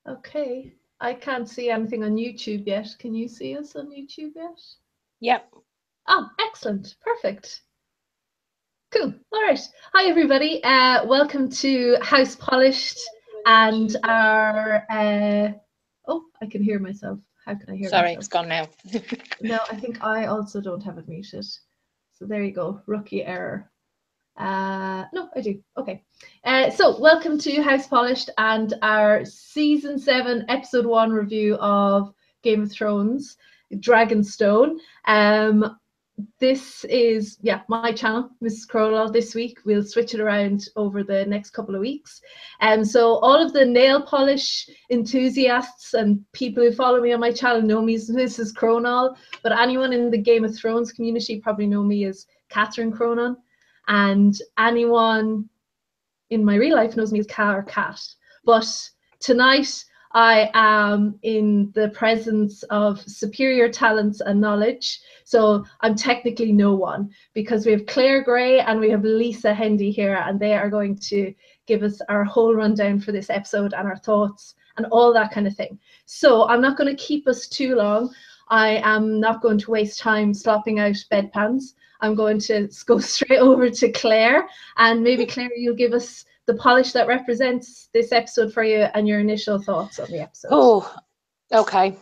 Okay. I can't see anything on YouTube yet. Can you see us on YouTube yet? Yep. Oh, excellent. Perfect. Cool. All right. Hi, everybody. Welcome to House Polished and our... Oh, I can hear myself. How can I hear Sorry, myself? it's gone now. No, I think I also don't have it muted. So there you go. Rookie error. No, I do. Okay. So welcome to House Polished and our season 7, episode 1 review of Game of Thrones, Dragonstone. This is, my channel, Mrs. Cronall. This week we'll switch it around over the next couple of weeks. So all of the nail polish enthusiasts and people who follow me on my channel know me as Mrs. Cronall, but anyone in the Game of Thrones community probably know me as Catherine Cronall. And anyone in my real life knows me as Cat. But tonight I am in the presence of superior talents and knowledge. So I'm technically no one, because we have Clare Gray and we have Lisa Hendy here, and they are going to give us our whole rundown for this episode and our thoughts and all that kind of thing. So I'm not going to keep us too long. I am not going to waste time slopping out bedpans. I'm going to go straight over to Clare, and maybe Clare, you'll give us the polish that represents this episode for you and your initial thoughts on the episode. Oh, okay.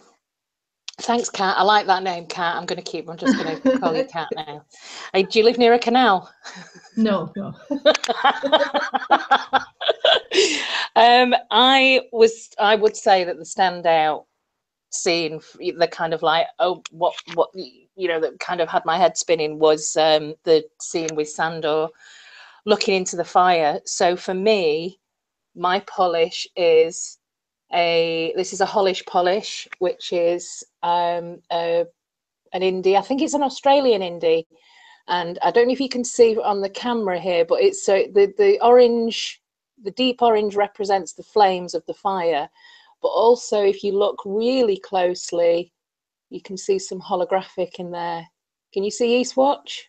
Thanks, Kat. I like that name, Kat. I'm just going to call you Kat now. Hey, do you live near a canal? No. I would say that the standout scene, the kind of like, oh, what that kind of had my head spinning was the scene with Sandor looking into the fire. So for me, my polish is this is a Hollish polish, which is an indie. I think it's an Australian indie, and I don't know if you can see on the camera here, but it's so the orange, the deep orange represents the flames of the fire, but also if you look really closely, you can see some holographic in there. Can you see Eastwatch?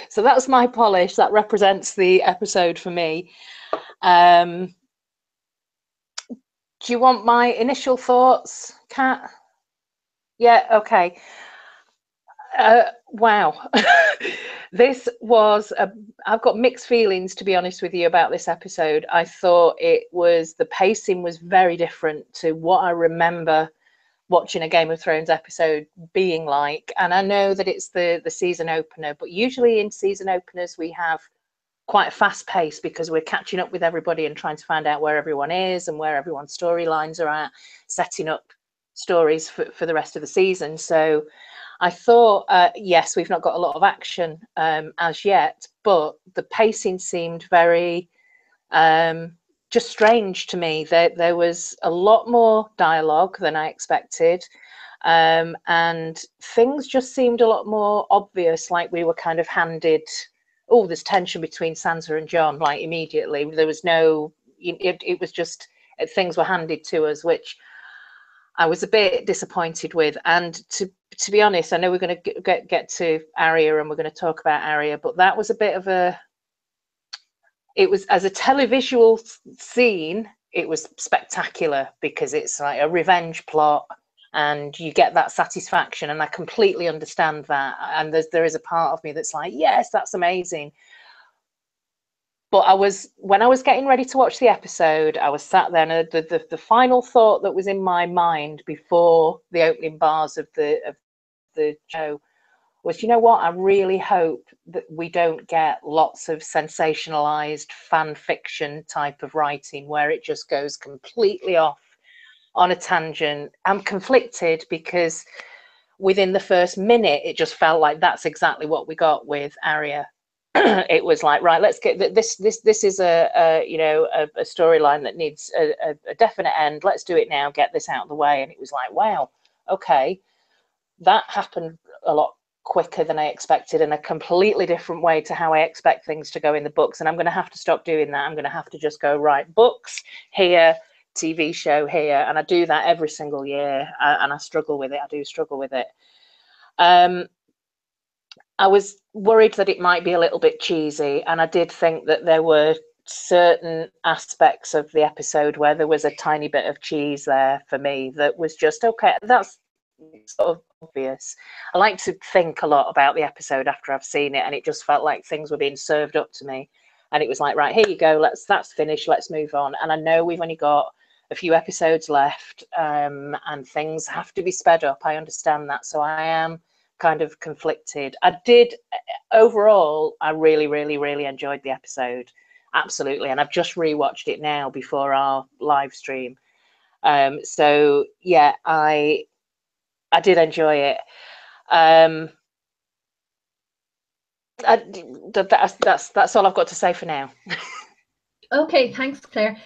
So that's my polish. That represents the episode for me. Do you want my initial thoughts, Kat? Yeah, okay. Wow. This was I've got mixed feelings, to be honest with you, about this episode. I thought the pacing was very different to what I remember watching a Game of Thrones episode being like. And I know that it's the season opener, but usually in season openers we have quite a fast pace because we're catching up with everybody and trying to find out where everyone is and where everyone's storylines are at, setting up stories for the rest of the season. So I thought, yes, we've not got a lot of action as yet, but the pacing seemed very just strange to me. There was a lot more dialogue than I expected, and things just seemed a lot more obvious, like we were kind of handed, oh, there's tension between Sansa and Jon, like immediately. There was no, it was just, things were handed to us, which I was a bit disappointed with. And to be honest, I know we're going to get to Arya and we're going to talk about Arya, but that was a bit of it was, as a televisual scene, it was spectacular because it's like a revenge plot and you get that satisfaction, and I completely understand that. And there is a part of me that's like, yes, that's amazing. But when I was getting ready to watch the episode, I was sat there, and the final thought that was in my mind before the opening bars of the show was, you know what, I really hope that we don't get lots of sensationalized fan fiction type of writing where it just goes completely off on a tangent. I'm conflicted because within the first minute, it just felt like that's exactly what we got with Arya. It was like, right, let's get this is a storyline that needs a definite end. Let's do it now, get this out of the way. And it was like, wow, okay, that happened a lot quicker than I expected, in a completely different way to how I expect things to go in the books. And I'm going to have to stop doing that. I'm going to have to just go, right, books here, TV show here. And I do that every single year, and I struggle with it. I do struggle with it. I was worried that it might be a little bit cheesy, and I did think that there were certain aspects of the episode where there was a tiny bit of cheese there for me that was just okay. That's sort of obvious. I like to think a lot about the episode after I've seen it, and it just felt like things were being served up to me, and it was like, right, here you go, that's finished, let's move on. And I know we've only got a few episodes left, and things have to be sped up. I understand that, so I am kind of conflicted. I did overall, I really, really, really enjoyed the episode. Absolutely. And I've just rewatched it now before our live stream. So yeah, I did enjoy it. That's all I've got to say for now. Okay, thanks, Claire.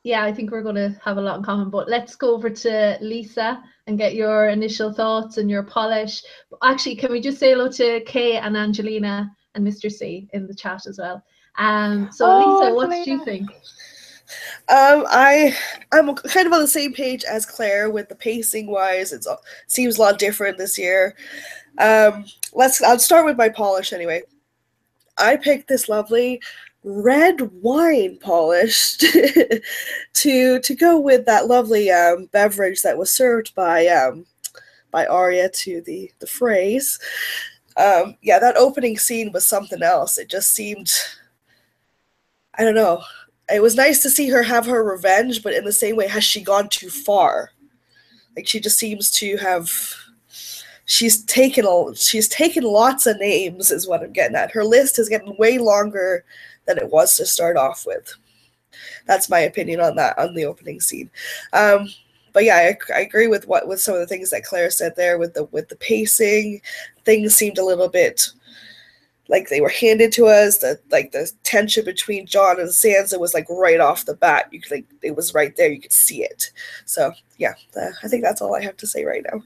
Yeah, I think we're going to have a lot in common, but let's go over to Lisa and get your initial thoughts and your polish. Actually, can we just say hello to Kay and Angelina and Mr. C in the chat as well? Lisa, what did you think? I'm kind of on the same page as Claire with the pacing wise. It seems a lot different this year. I'll start with my polish anyway. I picked this lovely red wine polish to go with that lovely beverage that was served by Arya to the phrase. Yeah, that opening scene was something else. It just seemed, I don't know. It was nice to see her have her revenge, but in the same way, has she gone too far? Like, she just seems to have. She's taken lots of names, is what I'm getting at. Her list is getting way longer than it was to start off with. That's my opinion on that, on the opening scene. But yeah, I agree with some of the things that Claire said there with the pacing. Things seemed a little bit like they were handed to us. The tension between Jon and Sansa was like right off the bat. You could, like, it was right there. You could see it. So yeah, I think that's all I have to say right now.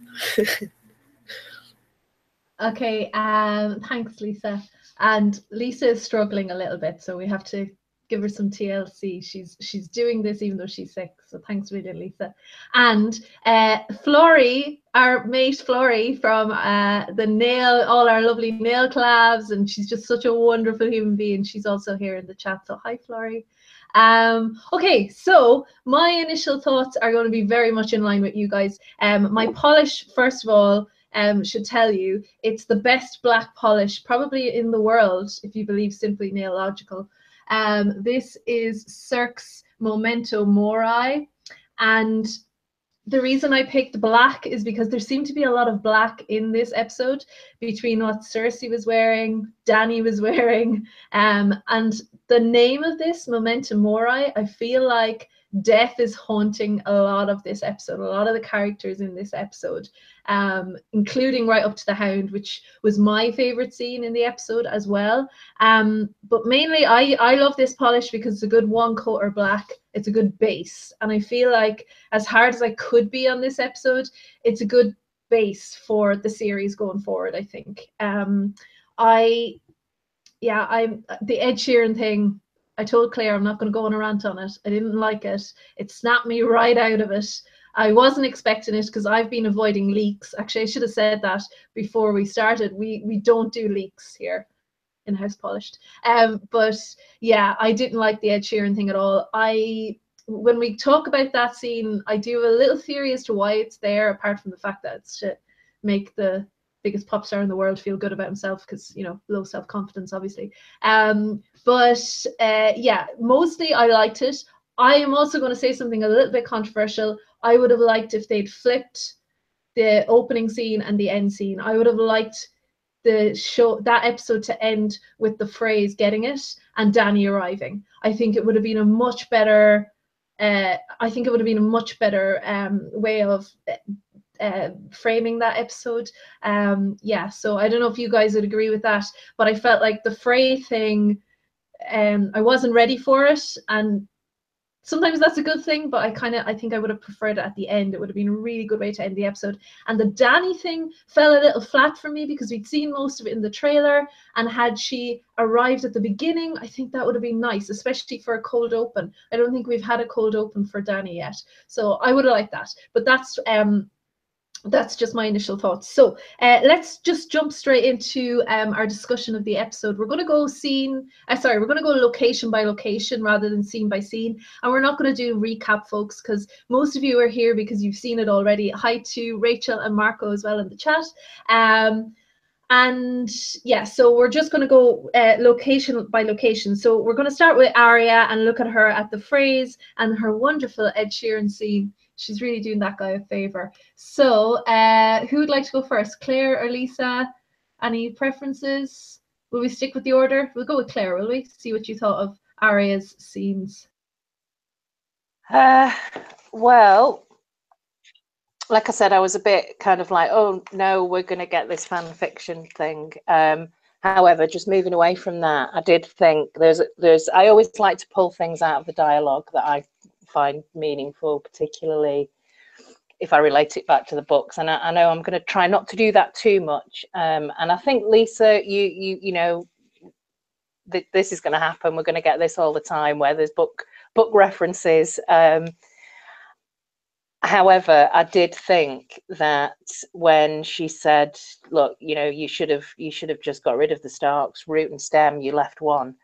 Okay, thanks, Lisa. And Lisa is struggling a little bit, so we have to give her some TLC. She's doing this even though she's sick, so thanks really, Lisa. And Florrie, our mate Florrie from all our lovely nail collabs, and she's just such a wonderful human being. She's also here in the chat, so hi, Florrie. Okay, so my initial thoughts are going to be very much in line with you guys. My polish, first of all, should tell you it's the best black polish probably in the world, if you believe Simply Nailogical. This is Cirque's Memento Mori, and the reason I picked black is because there seemed to be a lot of black in this episode between what Cersei was wearing, Dany was wearing, and the name of this, Memento Mori, I feel like death is haunting a lot of this episode, a lot of the characters in this episode, including right up to the Hound, which was my favorite scene in the episode as well. But mainly I love this polish because it's a good one coat or black. It's a good base, and I feel like as hard as I could be on this episode, it's a good base for the series going forward, I think. I'm the Ed Sheeran thing. I told Claire I'm not going to go on a rant on it. I didn't like it. It snapped me right out of it. I wasn't expecting it because I've been avoiding leaks. Actually, I should have said that before we started. We don't do leaks here in House Polished. But yeah, I didn't like the Ed Sheeran thing at all. When we talk about that scene, I do have a little theory as to why it's there, apart from the fact that it's to make the biggest pop star in the world feel good about himself, because, you know, low self-confidence, obviously. Yeah, mostly I liked it. I am also going to say something a little bit controversial. I would have liked if they'd flipped the opening scene and the end scene. I would have liked that episode to end with the phrase getting it and Dany arriving. I think it would have been a much better way of framing that episode. Yeah, so I don't know if you guys would agree with that, but I felt like the Frey thing, I wasn't ready for it, and sometimes that's a good thing, but I think I would have preferred it at the end. It would have been a really good way to end the episode. And the Dany thing fell a little flat for me because we'd seen most of it in the trailer, and had she arrived at the beginning, I think that would have been nice, especially for a cold open. I don't think we've had a cold open for Dany yet, so I would have liked that. But that's That's just my initial thoughts. So let's just jump straight into our discussion of the episode. We're going to go we're going to go location by location rather than scene by scene. And we're not going to do recap, folks, because most of you are here because you've seen it already. Hi to Rachel and Marco as well in the chat. And yeah, so we're just going to go location by location. So we're going to start with Arya and look at her at the phrase and her wonderful Ed Sheeran scene. She's really doing that guy a favor. So who would like to go first? Claire or Lisa? Any preferences? Will we stick with the order? We'll go with Claire, will we? See what you thought of Arya's scenes. Well, like I said, I was a bit kind of like, oh no, we're going to get this fan fiction thing. However, just moving away from that, I did think I always like to pull things out of the dialogue that I find meaningful, particularly if I relate it back to the books. And I know I'm going to try not to do that too much. And I think, Lisa, you know, this is going to happen. We're going to get this all the time where there's book references. However, I did think that when she said, look, you know, you should have just got rid of the Starks, root and stem, you left one.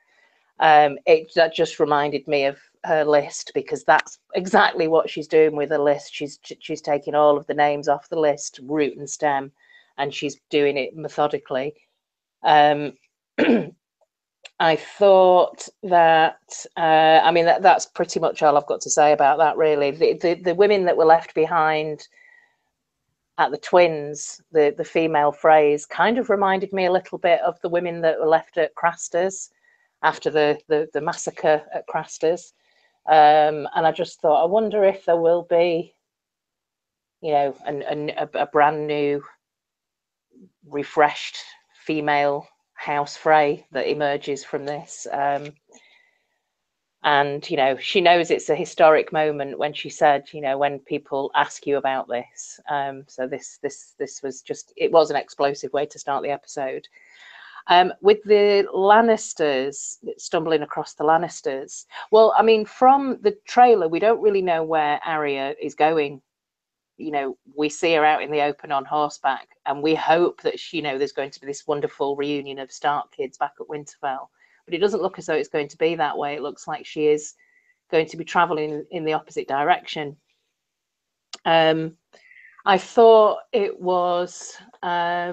That just reminded me of her list, because that's exactly what she's doing with her list. She's taking all of the names off the list, root and stem, and she's doing it methodically. I thought that, I mean, that's pretty much all I've got to say about that, really. The women that were left behind at the twins, the female phrase, kind of reminded me a little bit of the women that were left at Craster's after the massacre at Craster's. And I just thought, I wonder if there will be, you know, a brand new, refreshed female House Frey that emerges from this. And, you know, she knows it's a historic moment when she said, you know, when people ask you about this. So this was just, it was an explosive way to start the episode. With the Lannisters, stumbling across the Lannisters. Well, I mean, from the trailer, we don't really know where Arya is going. You know, we see her out in the open on horseback, and we hope that she, you know, there's going to be this wonderful reunion of Stark kids back at Winterfell. But it doesn't look as though it's going to be that way. It looks like she is going to be traveling in the opposite direction. I thought it was, I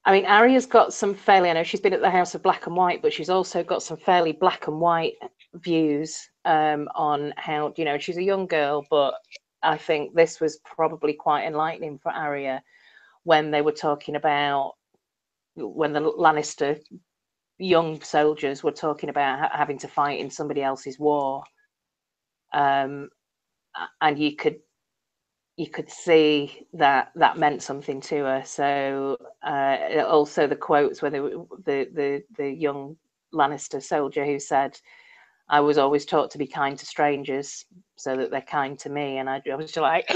mean, Arya's got some fairly, I know she's been at the House of Black and White, but she's also got some fairly black and white views on how, you know, she's a young girl, but I think this was probably quite enlightening for Arya when they were talking about, when the Lannister young soldiers were talking about having to fight in somebody else's war. And you could see that meant something to her. So also the quotes where the young Lannister soldier who said, I was always taught to be kind to strangers so that they're kind to me. And I was just like,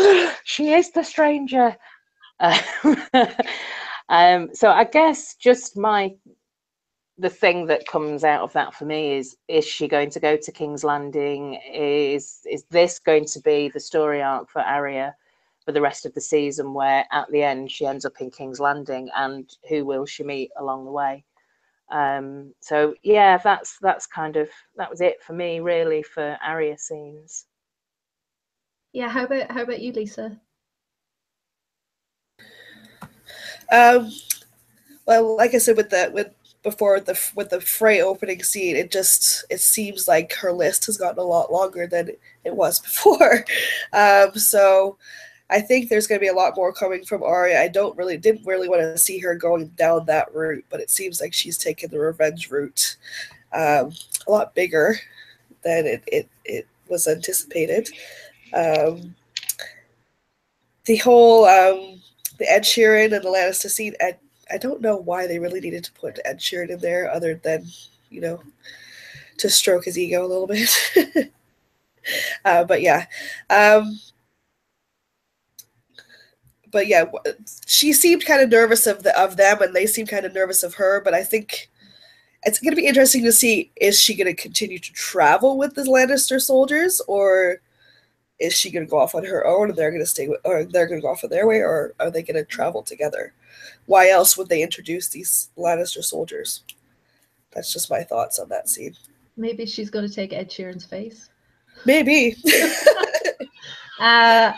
she is the stranger. So I guess just the thing that comes out of that for me is she going to go to King's Landing? Is this going to be the story arc for Arya for the rest of the season, where at the end she ends up in King's Landing, and who will she meet along the way? So yeah, that's kind of, that was it for me really for Arya scenes. Yeah, how about you, Lisa? Well, like I said, with the Frey opening scene, it seems like her list has gotten a lot longer than it was before. So I think there's going to be a lot more coming from Arya. I didn't really want to see her going down that route, but it seems like she's taken the revenge route a lot bigger than it was anticipated. The whole the Ed Sheeran and the Lannister scene, I don't know why they really needed to put Ed Sheeran in there, other than, you know, to stroke his ego a little bit. But yeah. But yeah, she seemed kind of nervous of them, and they seemed kind of nervous of her. But I think it's going to be interesting to see, is she going to continue to travel with the Lannister soldiers, or is she going to go off on her own and they're going to stay with, or they're going to go off on their way, or are they going to travel together? Why else would they introduce these Lannister soldiers? That's just my thoughts on that scene. Maybe she's going to take Ed Sheeran's face. Maybe. I'm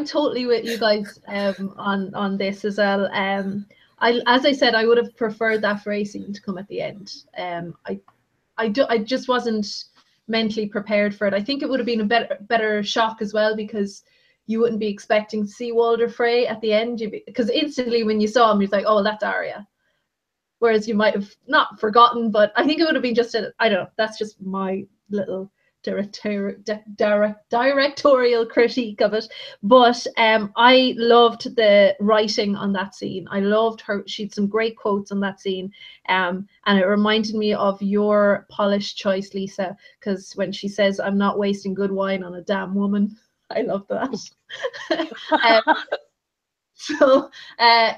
totally with you guys on this as well. As I said, I would have preferred that Frey scene to come at the end. I just wasn't mentally prepared for it. I think it would have been a better shock as well, because you wouldn't be expecting to see Walder Frey at the end, because instantly when you saw him, you're like, oh, that's Arya. Whereas you might have not forgotten, but I think it would have been just I don't know. That's just my little directorial critique of it. But I loved the writing on that scene. I loved her. She had some great quotes on that scene. And it reminded me of your polished choice, Lisa, because when she says, I'm not wasting good wine on a damn woman. I love that.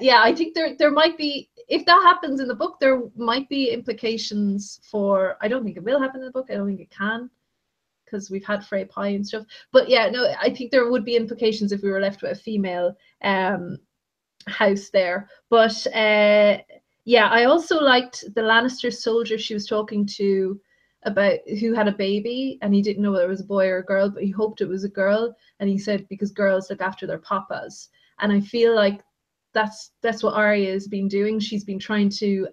Yeah, I think there might be, if that happens in the book, there might be implications for, I don't think it will happen in the book. I don't think it can, because we've had Frey Pie and stuff. But yeah, no, I think there would be implications if we were left with a female house there. But yeah, I also liked the Lannister soldier she was talking to about, who had a baby, and he didn't know whether it was a boy or a girl, but he hoped it was a girl. And he said, because girls look after their papas. And I feel like that's what Arya has been doing. She's been trying to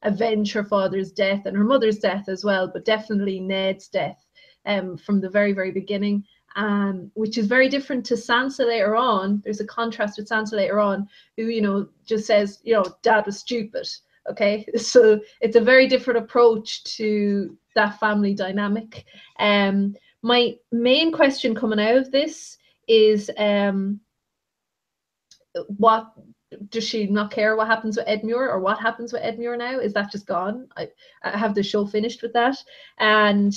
avenge her father's death and her mother's death as well, but definitely Ned's death from the very, very beginning, which is very different to Sansa later on. There's a contrast with Sansa later on, who, you know, just says, you know, Dad was stupid. Okay, so it's a very different approach to that family dynamic. My main question coming out of this is, what does she not care what happens with Edmure, or what happens with Edmure now? Is that just gone? I have the show finished with that. And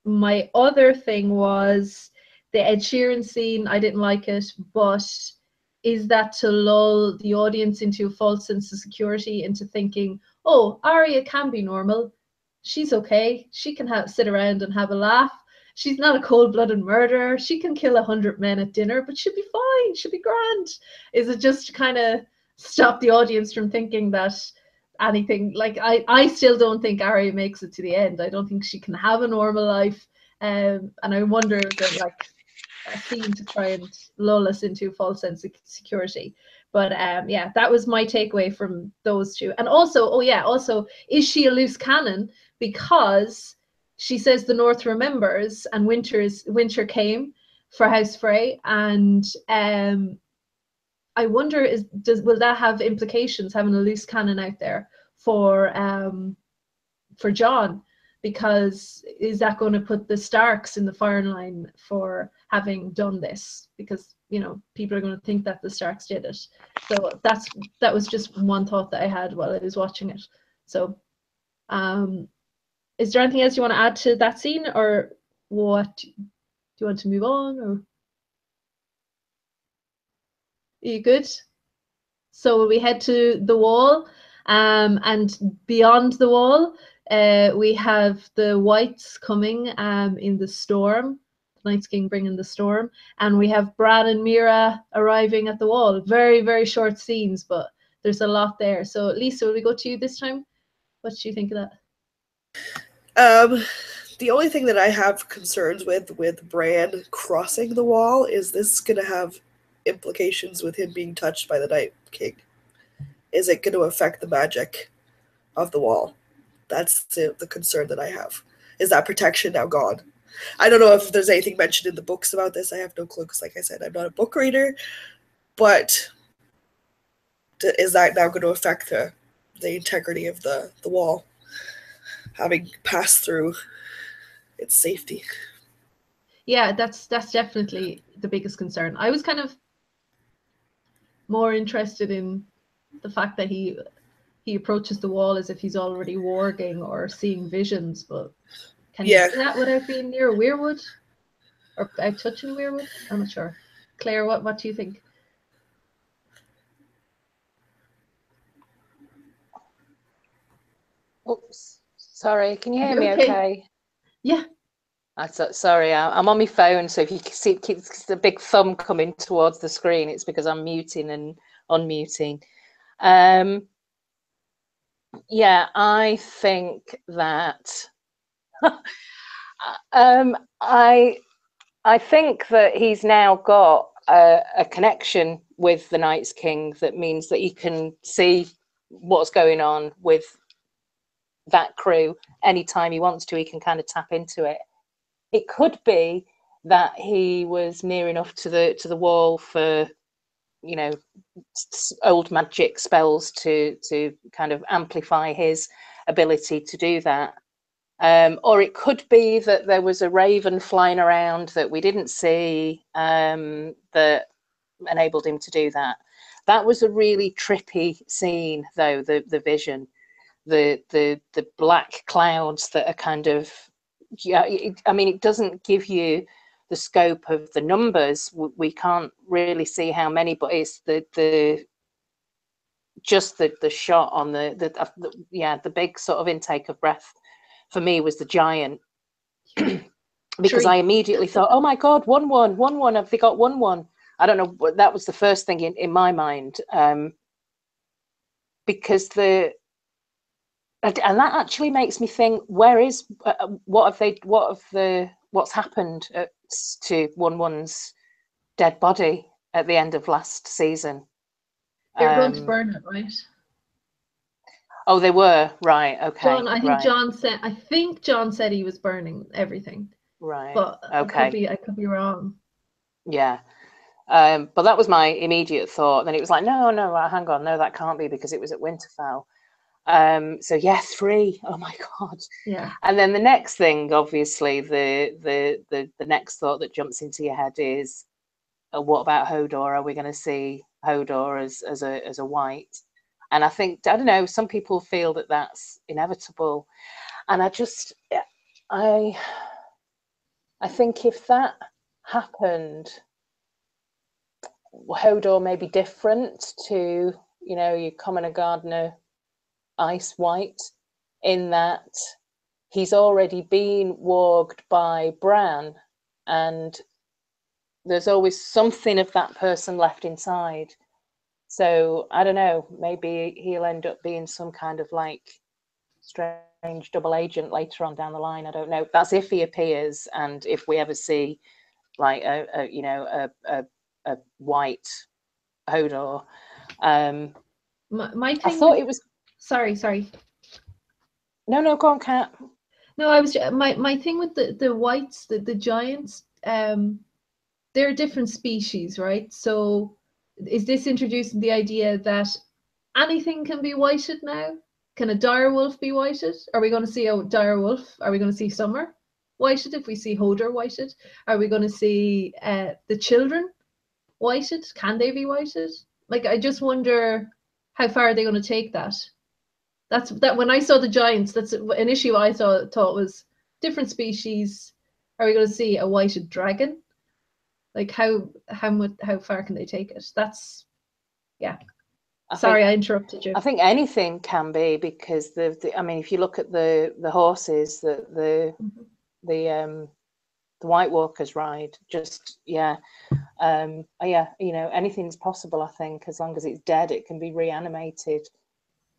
my other thing was the Ed Sheeran scene. I didn't like it, but is that to lull the audience into a false sense of security, into thinking, oh, Arya can be normal, she's okay, she can sit around and have a laugh, she's not a cold-blooded murderer, she can kill 100 men at dinner, but she'll be fine, she'll be grand? Is it just to kind of stop the audience from thinking that anything, like, I still don't think Arya makes it to the end. I don't think she can have a normal life, and I wonder if they're like a scene to try and lull us into a false sense of security. But yeah, that was my takeaway from those two. And also, oh yeah, also, is she a loose cannon? Because she says the North remembers, and winter came for House Frey, and I wonder, will that have implications, having a loose cannon out there for Jon? Because is that going to put the Starks in the firing line for having done this? Because, you know, people are going to think that the Starks did it. So that was just one thought that I had while I was watching it. So is there anything else you want to add to that scene, or what? Do you want to move on, or are you good? So we head to the Wall, and beyond the Wall, we have the Whites coming in the storm. The Night's King bringing the storm, and we have Bran and Mira arriving at the Wall. Very, very short scenes, but there's a lot there. So Lisa, will we go to you this time? What do you think of that? The only thing that I have concerns with Bran crossing the Wall is this going to have implications with him being touched by the Night King. Is it going to affect the magic of the Wall? That's the concern that I have. Is that protection now gone? I don't know if there's anything mentioned in the books about this. I have no clue, because like I said, I'm not a book reader. But is that now going to affect the integrity of the Wall, having passed through its safety? Yeah, that's definitely the biggest concern. I was kind of more interested in the fact that he approaches the Wall as if he's already warging or seeing visions, but can you do that without being near a weirwood or without touching a weirwood? I'm not sure. Claire, what do you think? Oops, sorry, can you hear me okay? Yeah. Sorry, I'm on my phone, so if you see the big thumb coming towards the screen, it's because I'm muting and unmuting. Yeah, I think that I think that he's now got a connection with the Night's King that means that he can see what's going on with that crew anytime he wants to. He can kind of tap into it. It could be that he was near enough to the wall for, you know, old magic spells to kind of amplify his ability to do that. Or it could be that there was a raven flying around that we didn't see that enabled him to do that. That was a really trippy scene, though, the vision, the black clouds that are kind of, yeah, I mean, it doesn't give you the scope of the numbers. We can't really see how many, but it's the shot on the big sort of intake of breath for me was the giant. Because I immediately thought, oh my God, 1-1, have they got 1-1? I don't know, that was the first thing in my mind, because and that actually makes me think, where is what's happened to 1-1's dead body at the end of last season? They're going to burn it, right? Oh, they were, right? Okay. I think John said he was burning everything. Right. But okay. I could be wrong. Yeah. But that was my immediate thought. Then it was like, no, hang on, no, that can't be, because it was at Winterfell. So yeah, 3. Oh my God. Yeah. And then the next thing, obviously, the next thought that jumps into your head is, what about Hodor? Are we going to see Hodor as a white? And I don't know, some people feel that that's inevitable, and I think if that happened, Hodor may be different to, you know, your commoner gardener ice white, in that he's already been warged by Bran, and there's always something of that person left inside. So I don't know, maybe he'll end up being some kind of like strange double agent later on down the line. I don't know. That's if he appears, and if we ever see like a white Hodor. My thing, I thought it was. Sorry. No, go on, Kat. No, I was my thing with the whites, the giants. They're a different species, right? So, is this introducing the idea that anything can be whited now? Can a dire wolf be whited? Are we going to see a dire wolf? Are we going to see Summer whited if we see Hodor whited? Are we going to see the children whited? Can they be whited? Like, I just wonder how far are they going to take that? That's that when I saw the giants, that's an issue I thought was different species. Are we going to see a whited dragon? Like, how far can they take it? That's, yeah. I interrupted you. I think anything can be, because I mean, if you look at the horses that the White Walkers ride, just you know, anything's possible. I think as long as it's dead, it can be reanimated,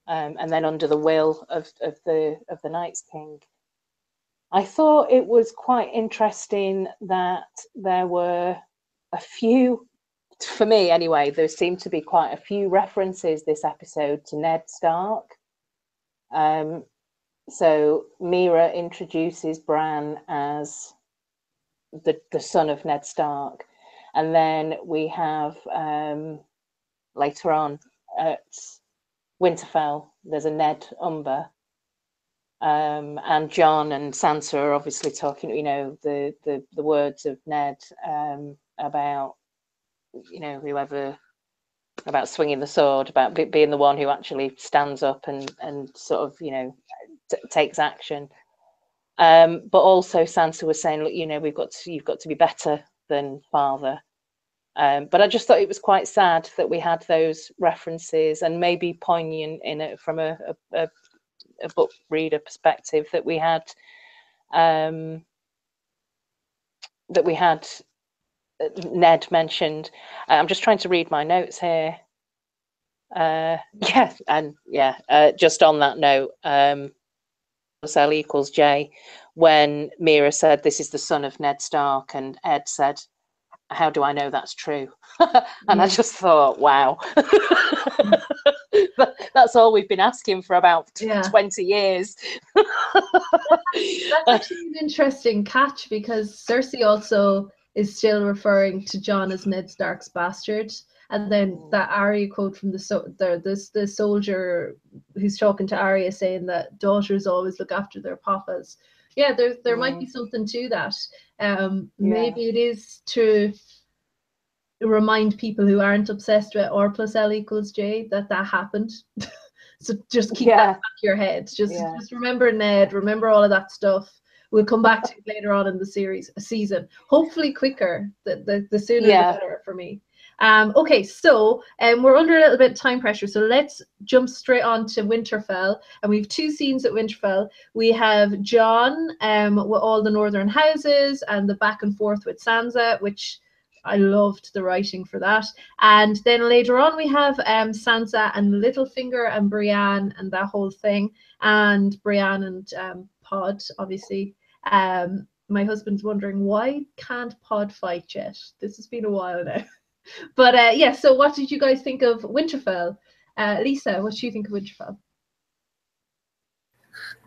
and then under the will of the Night's King. I thought it was quite interesting that there were a few, for me anyway, there seemed to be quite a few references this episode to Ned Stark. So Mira introduces Bran as the son of Ned Stark, and then we have later on at Winterfell, there's a Ned Umber, and Jon and Sansa are obviously talking, you know, the words of Ned about, you know, whoever, about swinging the sword, about being the one who actually stands up and sort of, you know, takes action. But also Sansa was saying, look, you know, you've got to be better than father. But I just thought it was quite sad that we had those references, and maybe poignant in it from a book reader perspective, that we had that we had Ned mentioned. I'm just trying to read my notes here. Just on that note, L equals J, when Mira said this is the son of Ned Stark, and Ed said, how do I know that's true? And I just thought, wow. That's all we've been asking for about 20 years. That's actually an interesting catch, because Cersei also is still referring to Jon as Ned Stark's bastard. And then that Arya quote from the soldier who's talking to Arya, saying that daughters always look after their papas. Yeah, there might be something to that. Maybe it is to remind people who aren't obsessed with R plus L equals J that happened. So just keep that back of your head. Just remember Ned, remember all of that stuff. We'll come back to it later on in the season. Hopefully quicker. The sooner the better for me. Okay, so we're under a little bit of time pressure, so let's jump straight on to Winterfell. And we have 2 scenes at Winterfell. We have Jon with all the northern houses and the back and forth with Sansa, which I loved the writing for that. And then later on we have Sansa and Littlefinger and Brienne and that whole thing. And Brienne and Pod, obviously. My husband's wondering, why can't Pod fight yet? This has been a while now. But so what did you guys think of Winterfell? Lisa, what do you think of Winterfell?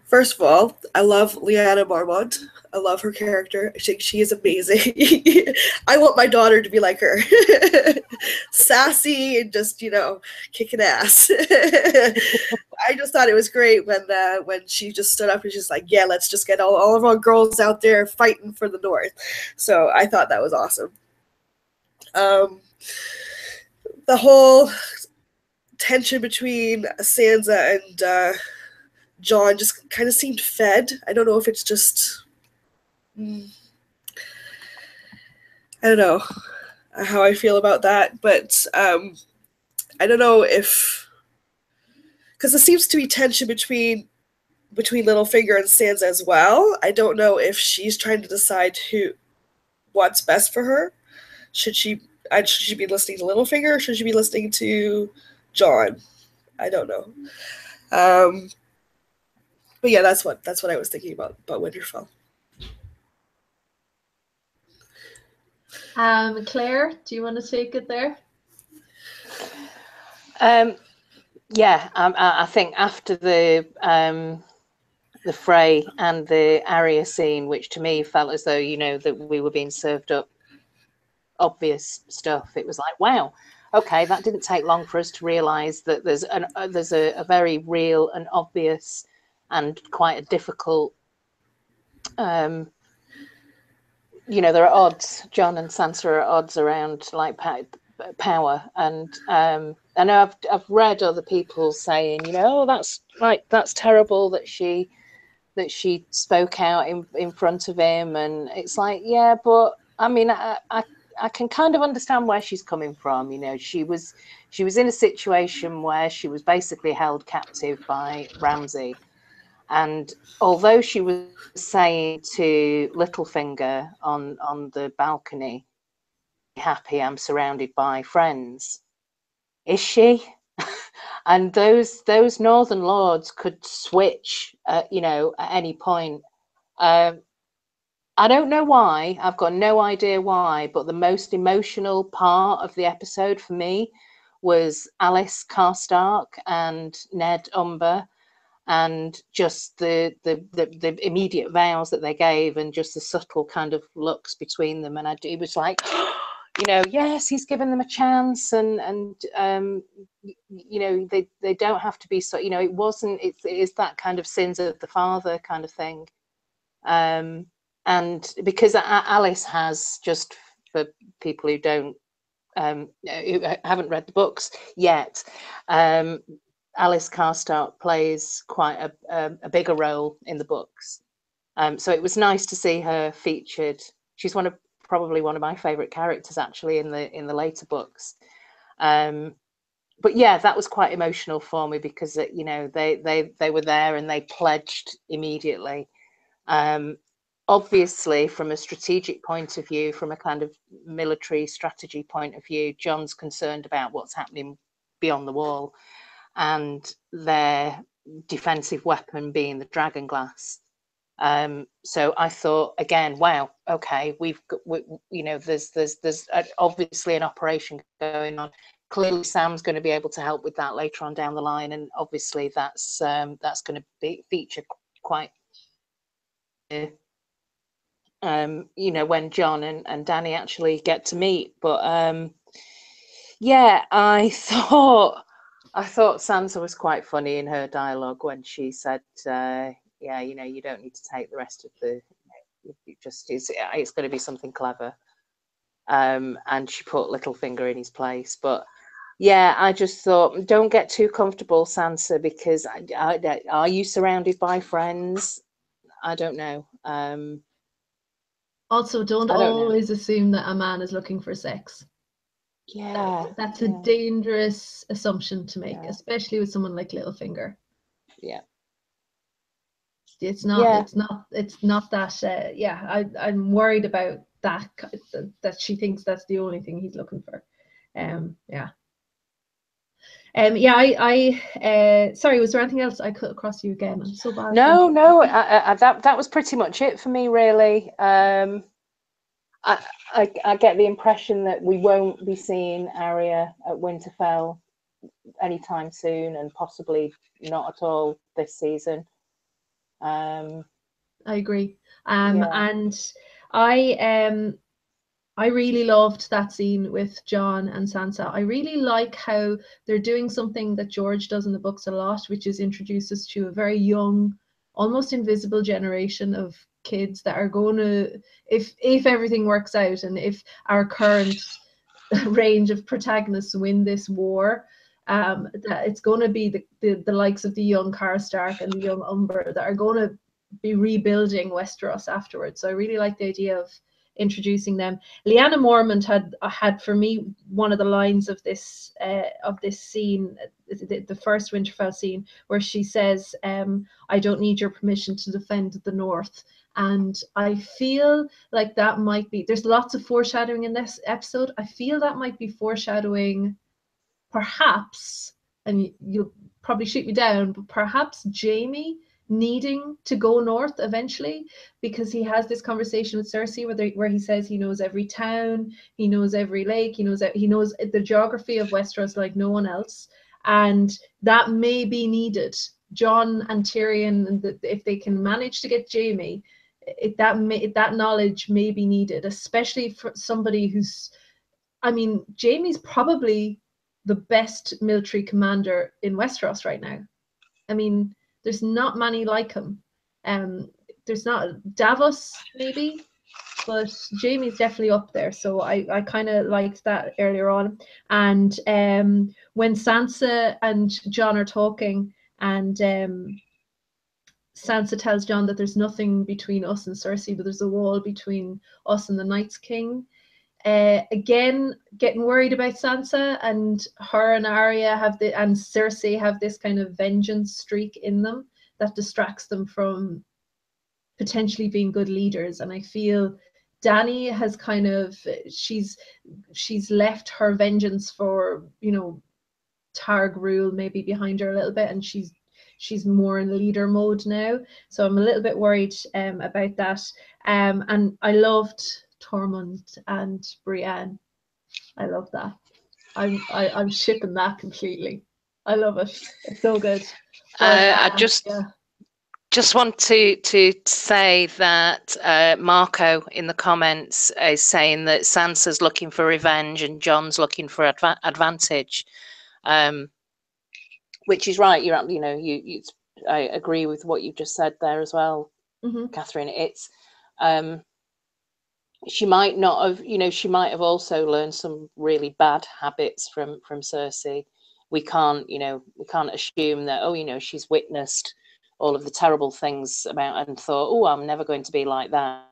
First of all, I love Lyanna Mormont. I love her character. I think she is amazing. I want my daughter to be like her. Sassy and just, kicking ass. I just thought it was great when she just stood up and she's like, yeah, let's just get all of our girls out there fighting for the North. So I thought that was awesome. The whole tension between Sansa and Jon just kind of seemed fed. I don't know if it's just, I don't know how I feel about that, but I don't know if, because there seems to be tension between Littlefinger and Sansa as well. I don't know if she's trying to decide what's best for her. Should she be listening to Littlefinger, or should she be listening to Jon? I don't know. But yeah, that's what I was thinking about Winterfell. Claire, do you want to take it there? I think after the fray and the Arya scene, which to me felt as though that we were being served up obvious stuff. It was like, wow, okay, that didn't take long for us to realize that there's a very real and obvious and quite a difficult there are odds. Jon and Sansa are odds around like power, and I know I've read other people saying, that's terrible that she spoke out in front of him, and it's like, yeah, but I mean, I can kind of understand where she's coming from. She was in a situation where she was basically held captive by Ramsay. And although she was saying to Littlefinger on the balcony, happy, I'm surrounded by friends, is she? And those northern lords could switch, at any point. I don't know why. I've got no idea why, but the most emotional part of the episode for me was Alice Karstark and Ned Umber, and just the immediate vows that they gave, and just the subtle kind of looks between them. And it was like, yes, he's given them a chance, and they don't have to be so. It wasn't. It is that kind of sins of the father kind of thing. And because Alice has, just for people who don't, who haven't read the books yet, Alice Karstark plays quite a bigger role in the books. So it was nice to see her featured. She's probably one of my favourite characters actually in the later books. But yeah, that was quite emotional for me because they were there and they pledged immediately. obviously, from a strategic point of view, from a kind of military strategy point of view, Jon's concerned about what's happening beyond the wall, and their defensive weapon being the dragon glass. So I thought, again, wow, okay, there's obviously an operation going on. Clearly, Sam's going to be able to help with that later on down the line, and obviously that's going to feature quite. When Jon and Dany actually get to meet. But yeah, I thought Sansa was quite funny in her dialogue when she said, yeah, you don't need to take the rest of it's going to be something clever. And she put Littlefinger in his place. But yeah, I just thought, don't get too comfortable, Sansa, because are you surrounded by friends? I don't know. Also, don't always assume that a man is looking for sex. Yeah, that's a dangerous assumption to make, especially with someone like Littlefinger. Yeah, it's not that. I'm worried about that she thinks that's the only thing he's looking for. Sorry, was there anything else I cut across you again? I'm so bad. No, that was pretty much it for me, really. I get the impression that we won't be seeing Arya at Winterfell anytime soon, and possibly not at all this season. I agree. And I really loved that scene with Jon and Sansa. I really like how they're doing something that George does in the books a lot, which is introduce us to a very young, almost invisible generation of kids that are going to, if everything works out and if our current range of protagonists win this war, that it's going to be the likes of the young Karstark and the young Umber that are going to be rebuilding Westeros afterwards. So I really like the idea of introducing them. Lyanna Mormont had for me one of the lines of this scene, the first Winterfell scene, where she says, "I don't need your permission to defend the North." And I feel like that might be, there's lots of foreshadowing in this episode. I feel that might be foreshadowing, perhaps, and you'll probably shoot me down, but perhaps Jaime needing to go north eventually, because he has this conversation with Cersei where he says he knows every town, he knows every lake, he knows the geography of Westeros like no one else, and that may be needed. Jon and Tyrion, and if they can manage to get Jaime, that knowledge may be needed, especially for somebody who's, I mean, Jaime's probably the best military commander in Westeros right now. I mean, there's not many like him. There's not, Davos maybe, but Jaime's definitely up there. So I kind of liked that earlier on. And when Sansa and Jon are talking, and Sansa tells Jon that there's nothing between us and Cersei, but there's a wall between us and the Night's King. Again, getting worried about Sansa, and her and Arya and Cersei have this kind of vengeance streak in them that distracts them from potentially being good leaders. And I feel Dany has kind of, she's left her vengeance for, Targ rule maybe behind her a little bit, and she's more in leader mode now. So I'm a little bit worried about that. And I loved Tormund and Brienne. I love that. I'm shipping that completely. I love it. It's so good. But, I just want to say that Marco in the comments is saying that Sansa's looking for revenge and Jon's looking for advantage, which is right. I agree with what you just said there as well, Catherine. It's she might not have, she might have also learned some really bad habits from Cersei. We can't assume that, she's witnessed all of the terrible things about and thought, oh, I'm never going to be like that.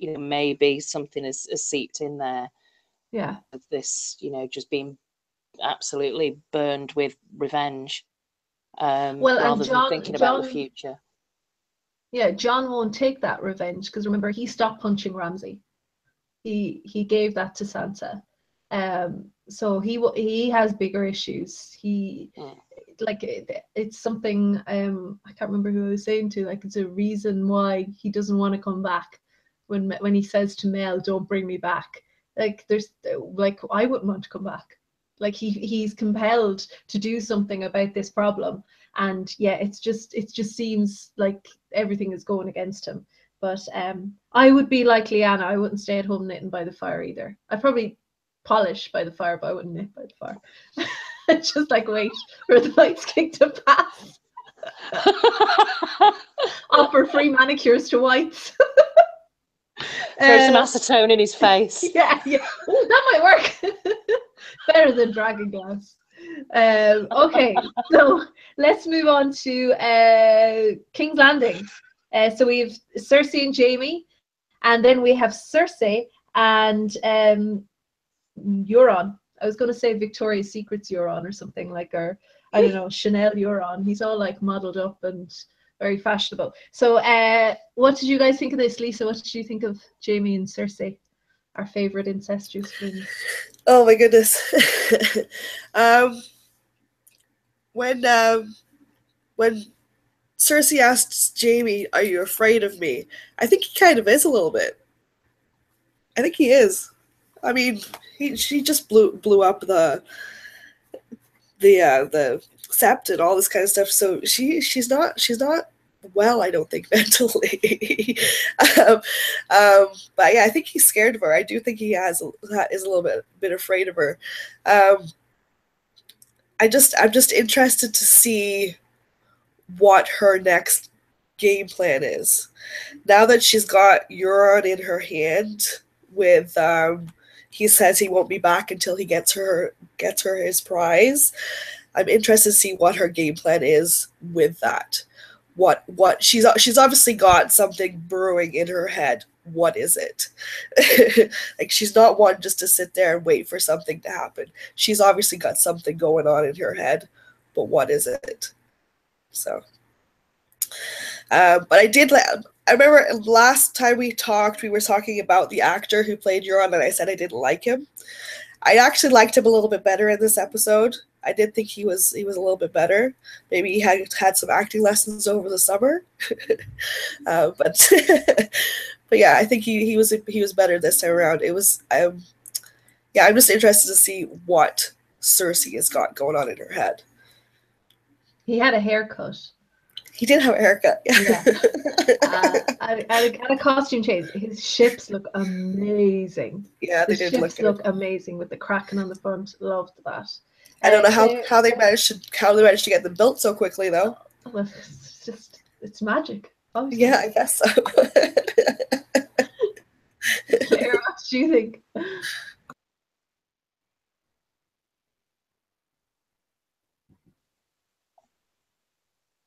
Maybe something has seeped in there. Yeah. Of this, just being absolutely burned with revenge, rather than thinking about the future. Yeah, John won't take that revenge because remember he stopped punching Ramsay. He gave that to Sansa. So he has bigger issues. He like it's something I can't remember who I was saying to, like it's a reason why he doesn't want to come back when he says to Mel, don't bring me back. Like there's like I wouldn't want to come back. Like he's compelled to do something about this problem, and yeah, it just seems like everything is going against him. But I would be like Lyanna. I wouldn't stay at home knitting by the fire either. I'd probably polish by the fire, but I wouldn't knit by the fire. I'd just like wait for the lights kick to pass. Offer free manicures to whites. Throw some acetone in his face. Yeah. Ooh, that might work. Better than dragon glass. Okay, so let's move on to King's Landing. So we have Cersei and Jaime, and then we have Cersei and Euron. I was going to say Victoria's Secret's Euron or something like, or I don't know, Chanel Euron. He's all like modeled up and very fashionable. So what did you guys think of this, Lisa? What did you think of Jaime and Cersei, our favorite incestuous twins? Oh my goodness. When Cersei asks Jaime, "Are you afraid of me?" I think he kind of is a little bit. I think he is. I mean, she just blew up the sept and all this kind of stuff. So she's not well, I don't think, mentally. But yeah, I think he's scared of her. I do think he is a little bit afraid of her. I'm just interested to see what her next game plan is. Now that she's got Euron in her hand, with he says he won't be back until he gets her his prize. I'm interested to see what her game plan is with that. What she's obviously got something brewing in her head. What is it? Like, she's not one just to sit there and wait for something to happen. She's obviously got something going on in her head, but what is it? So, but I remember last time we talked, we were talking about the actor who played Euron, and I said I didn't like him. I actually liked him a little bit better in this episode. I did think he was a little bit better. Maybe he had some acting lessons over the summer, but but yeah, I think he was better this time around. It was yeah, I'm just interested to see what Cersei has got going on in her head. He had a haircut. He did have a haircut. Yeah. And a costume change. His ships look amazing. Yeah, they did look amazing with the cracking on the front. Loved that. I don't know how they managed to get them built so quickly though. Well, it's magic. Obviously. Yeah, I guess so. Claire, what do you think?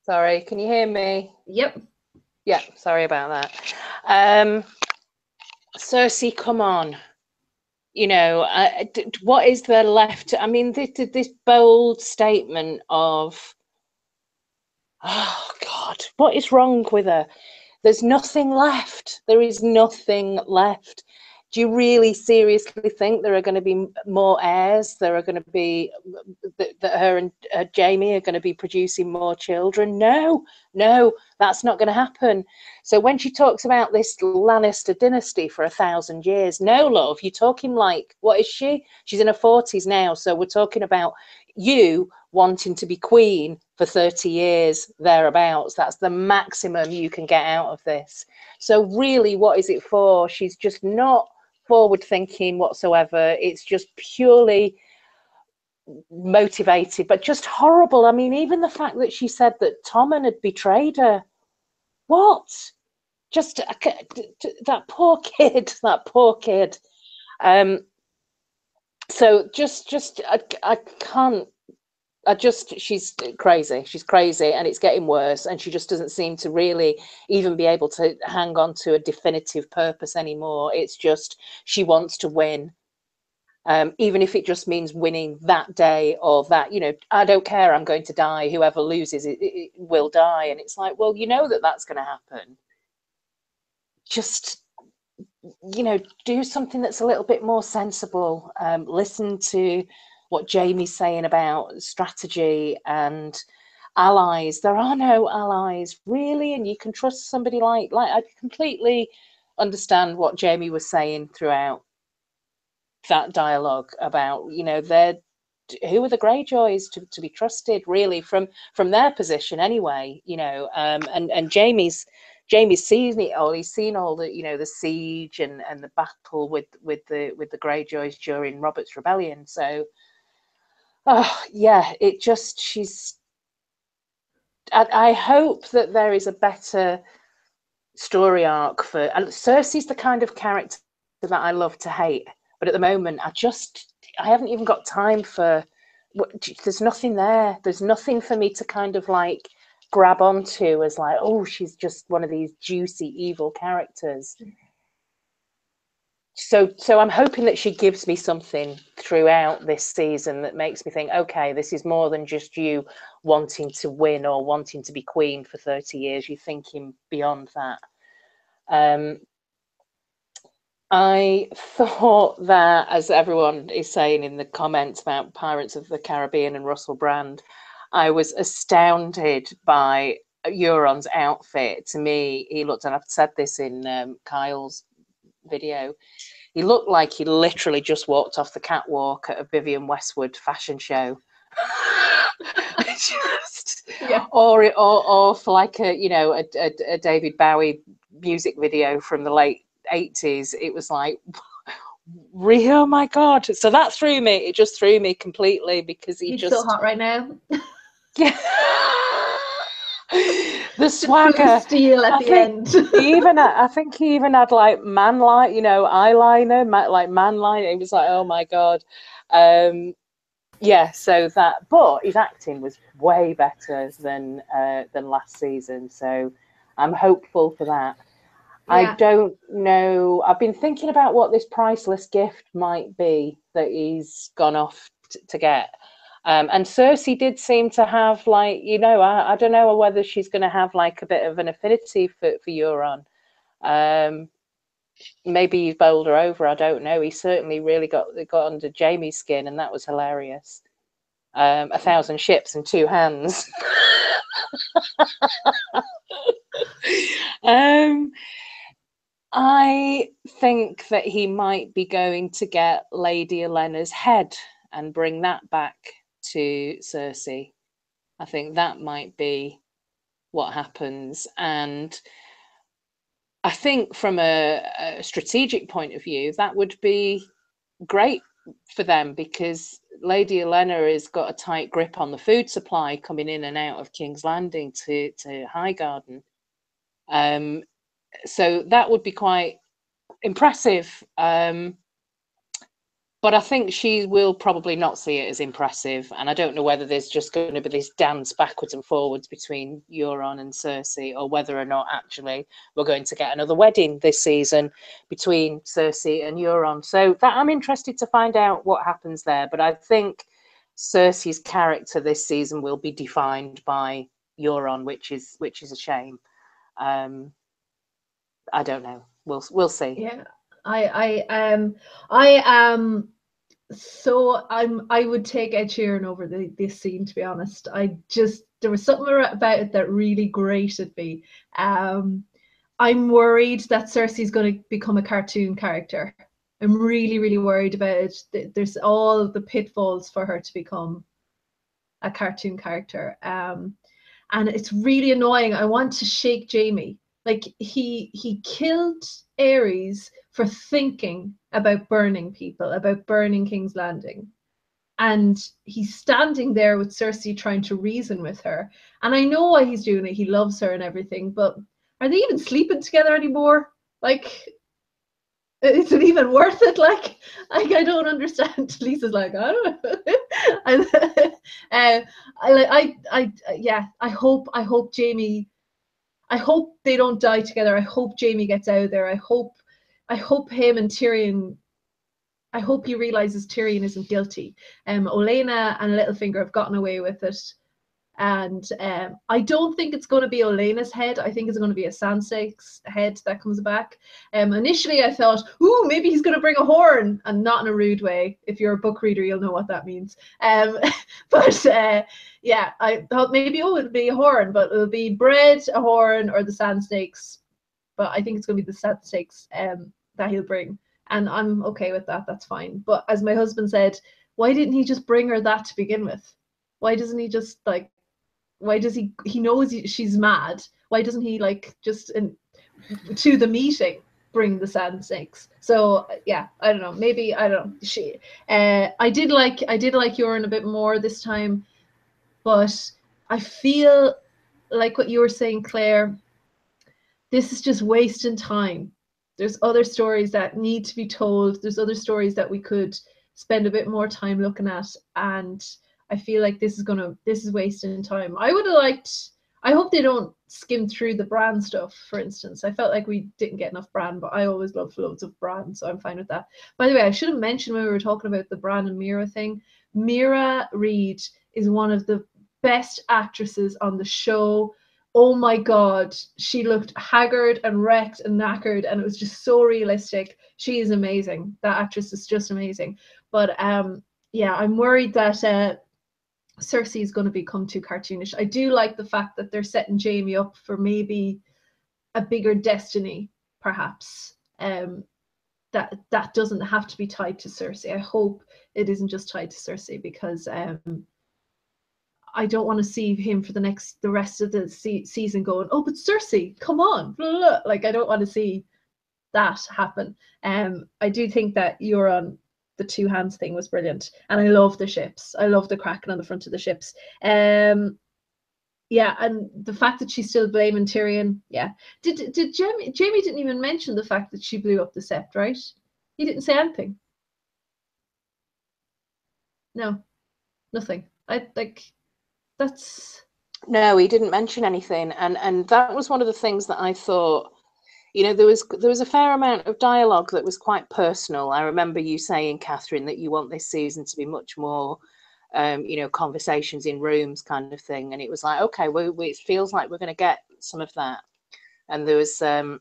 Sorry, can you hear me? Yep. Yeah, sorry about that. Cersei, come on. You know, what is there left? I mean, this bold statement of, oh God, what is wrong with her? There's nothing left. There is nothing left. Do you really seriously think there are going to be more heirs? There are going to be that her and Jaime are going to be producing more children? No, that's not going to happen. So when she talks about this Lannister dynasty for 1,000 years, no, love, you're talking like, what is she? She's in her 40s now. So we're talking about you wanting to be queen for 30 years, thereabouts. That's the maximum you can get out of this. So really, what is it for? She's just not forward thinking whatsoever. It's just purely motivated, but just horrible. I mean, even the fact that she said that Tommen had betrayed her. What? Just that poor kid. So I can't. She's crazy, and it's getting worse, and she just doesn't seem to really even be able to hang on to a definitive purpose anymore. It's just she wants to win. even if it just means winning that day, or that, you know, I don't care, I'm going to die, whoever loses it will die. And it's like, well, you know that that's going to happen. Just, you know, do something that's a little bit more sensible. Listen to what Jamie's saying about strategy and allies. There are no allies, really, and you can trust somebody like I completely understand what Jamie was saying throughout that dialogue about, you know, who are the Greyjoys to be trusted, really, from their position anyway, you know. And Jamie's seen it all. He's seen all the, you know, the siege and the battle with the Greyjoys during Robert's Rebellion. So yeah, it just, I hope that there is a better story arc for, and Cersei's the kind of character that I love to hate, but at the moment I haven't even got time for, there's nothing there. There's nothing for me to kind of like grab onto as like, oh, she's just one of these juicy evil characters. So I'm hoping that she gives me something throughout this season that makes me think, okay, this is more than just you wanting to win or wanting to be queen for 30 years. You're thinking beyond that. I thought that, as everyone is saying in the comments about Pirates of the Caribbean and Russell Brand, I was astounded by Euron's outfit. To me, he looked, and I've said this in Kyle's video, he looked like he literally just walked off the catwalk at a Vivienne Westwood fashion show. Just, yeah. Or for like a, you know, a David Bowie music video from the late 80s. It was like, really, oh my god. So that threw me, it just threw me completely, because he's just so hot right now. Yeah. The swagger, steel at the end. I think he even had like eyeliner, like man line. It was like, oh my god. Yeah, so that, but his acting was way better than last season, so I'm hopeful for that. Yeah. I don't know. I've been thinking about what this priceless gift might be that he's gone off to get. And Cersei did seem to have, like, you know, I don't know whether she's going to have like a bit of an affinity for Euron. Maybe he's bowled her over. I don't know. He certainly really got under Jamie's skin, and that was hilarious. 1,000 ships and 2 hands. I think that he might be going to get Lady Olenna's head and bring that back to Cersei. I think that might be what happens. And I think from a strategic point of view, that would be great for them, because Lady Olenna has got a tight grip on the food supply coming in and out of King's Landing to Highgarden. So that would be quite impressive. But I think she will probably not see it as impressive. And I don't know whether there's just going to be this dance backwards and forwards between Euron and Cersei, or whether or not actually we're going to get another wedding this season between Cersei and Euron. So that, I'm interested to find out what happens there. But I think Cersei's character this season will be defined by Euron, which is a shame. I don't know. We'll see. Yeah, I am. So I would take Ed Sheeran over this scene, to be honest. There was something about it that really grated me. I'm worried that Cersei's going to become a cartoon character. I'm really, really worried about it. There's all the pitfalls for her to become a cartoon character. And it's really annoying. I want to shake Jamie. Like, he killed Aerys for thinking about burning people, about burning King's Landing. And he's standing there with Cersei trying to reason with her. And I know why he's doing it. He loves her and everything, but are they even sleeping together anymore? Like, is it even worth it? Like I don't understand. Lisa's like, I don't know. I hope Jamie, I hope they don't die together. I hope Jamie gets out of there. I hope him and Tyrion I hope he realizes Tyrion isn't guilty. Olenna and Littlefinger have gotten away with it. And I don't think it's going to be Olena's head. I think it's going to be a Sansa's head that comes back. Initially, I thought, ooh, maybe he's going to bring a horn, and not in a rude way. If you're a book reader, you'll know what that means. But yeah, I thought maybe, oh, it'll be a horn, but it'll be bread, a horn, or the sand snakes. But I think it's going to be the sand snakes that he'll bring. And I'm okay with that. That's fine. But as my husband said, why didn't he just bring her that to begin with? Why doesn't he just like, why does he knows she's mad, why doesn't he like just to the meeting bring the sand snakes? So yeah, I don't know, maybe, I don't know. I did like Euron a bit more this time, but I feel like what you were saying, Claire, this is just wasting time. There's other stories that need to be told. There's other stories that we could spend a bit more time looking at, and I feel like this is wasting time. I would have liked, I hope they don't skim through the Bran stuff, for instance. I felt like we didn't get enough Bran, but I always love loads of Bran, so I'm fine with that. By the way, I should have mentioned when we were talking about the Bran and Mira thing, Mira Reed is one of the best actresses on the show. Oh my God, she looked haggard and wrecked and knackered, and it was just so realistic. She is amazing. That actress is just amazing. But yeah, I'm worried that Cersei is going to become too cartoonish. I do like the fact that they're setting Jaime up for maybe a bigger destiny, perhaps. That doesn't have to be tied to Cersei. I hope it isn't just tied to Cersei, because I don't want to see him for the rest of the season going, oh, but Cersei, come on, blah, blah, blah. Like, I don't want to see that happen. I do think that Euron, the two hands thing was brilliant, and I love the ships. I love the Kraken on the front of the ships. Yeah, and the fact that she's still blaming Tyrion. Yeah, did Jaime didn't even mention the fact that she blew up the Sept, right? He didn't say anything. No, nothing. I like that's. No, he didn't mention anything, and that was one of the things that I thought. You know, there was a fair amount of dialogue that was quite personal. I remember you saying, Catherine, that you want this season to be much more, you know, conversations in rooms kind of thing. And it was like, okay, well, it feels like we're going to get some of that. And there was, I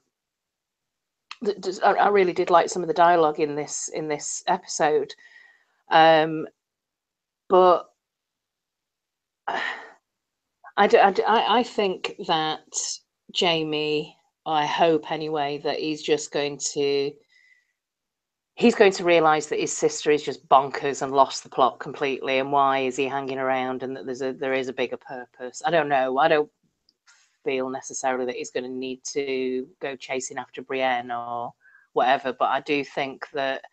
really did like some of the dialogue in this episode, but I think that Jaime, I hope anyway, that he's going to realize that his sister is just bonkers and lost the plot completely, and why is he hanging around, and that there is a bigger purpose. I don't know. I don't feel necessarily that he's going to need to go chasing after Brienne or whatever, but I do think that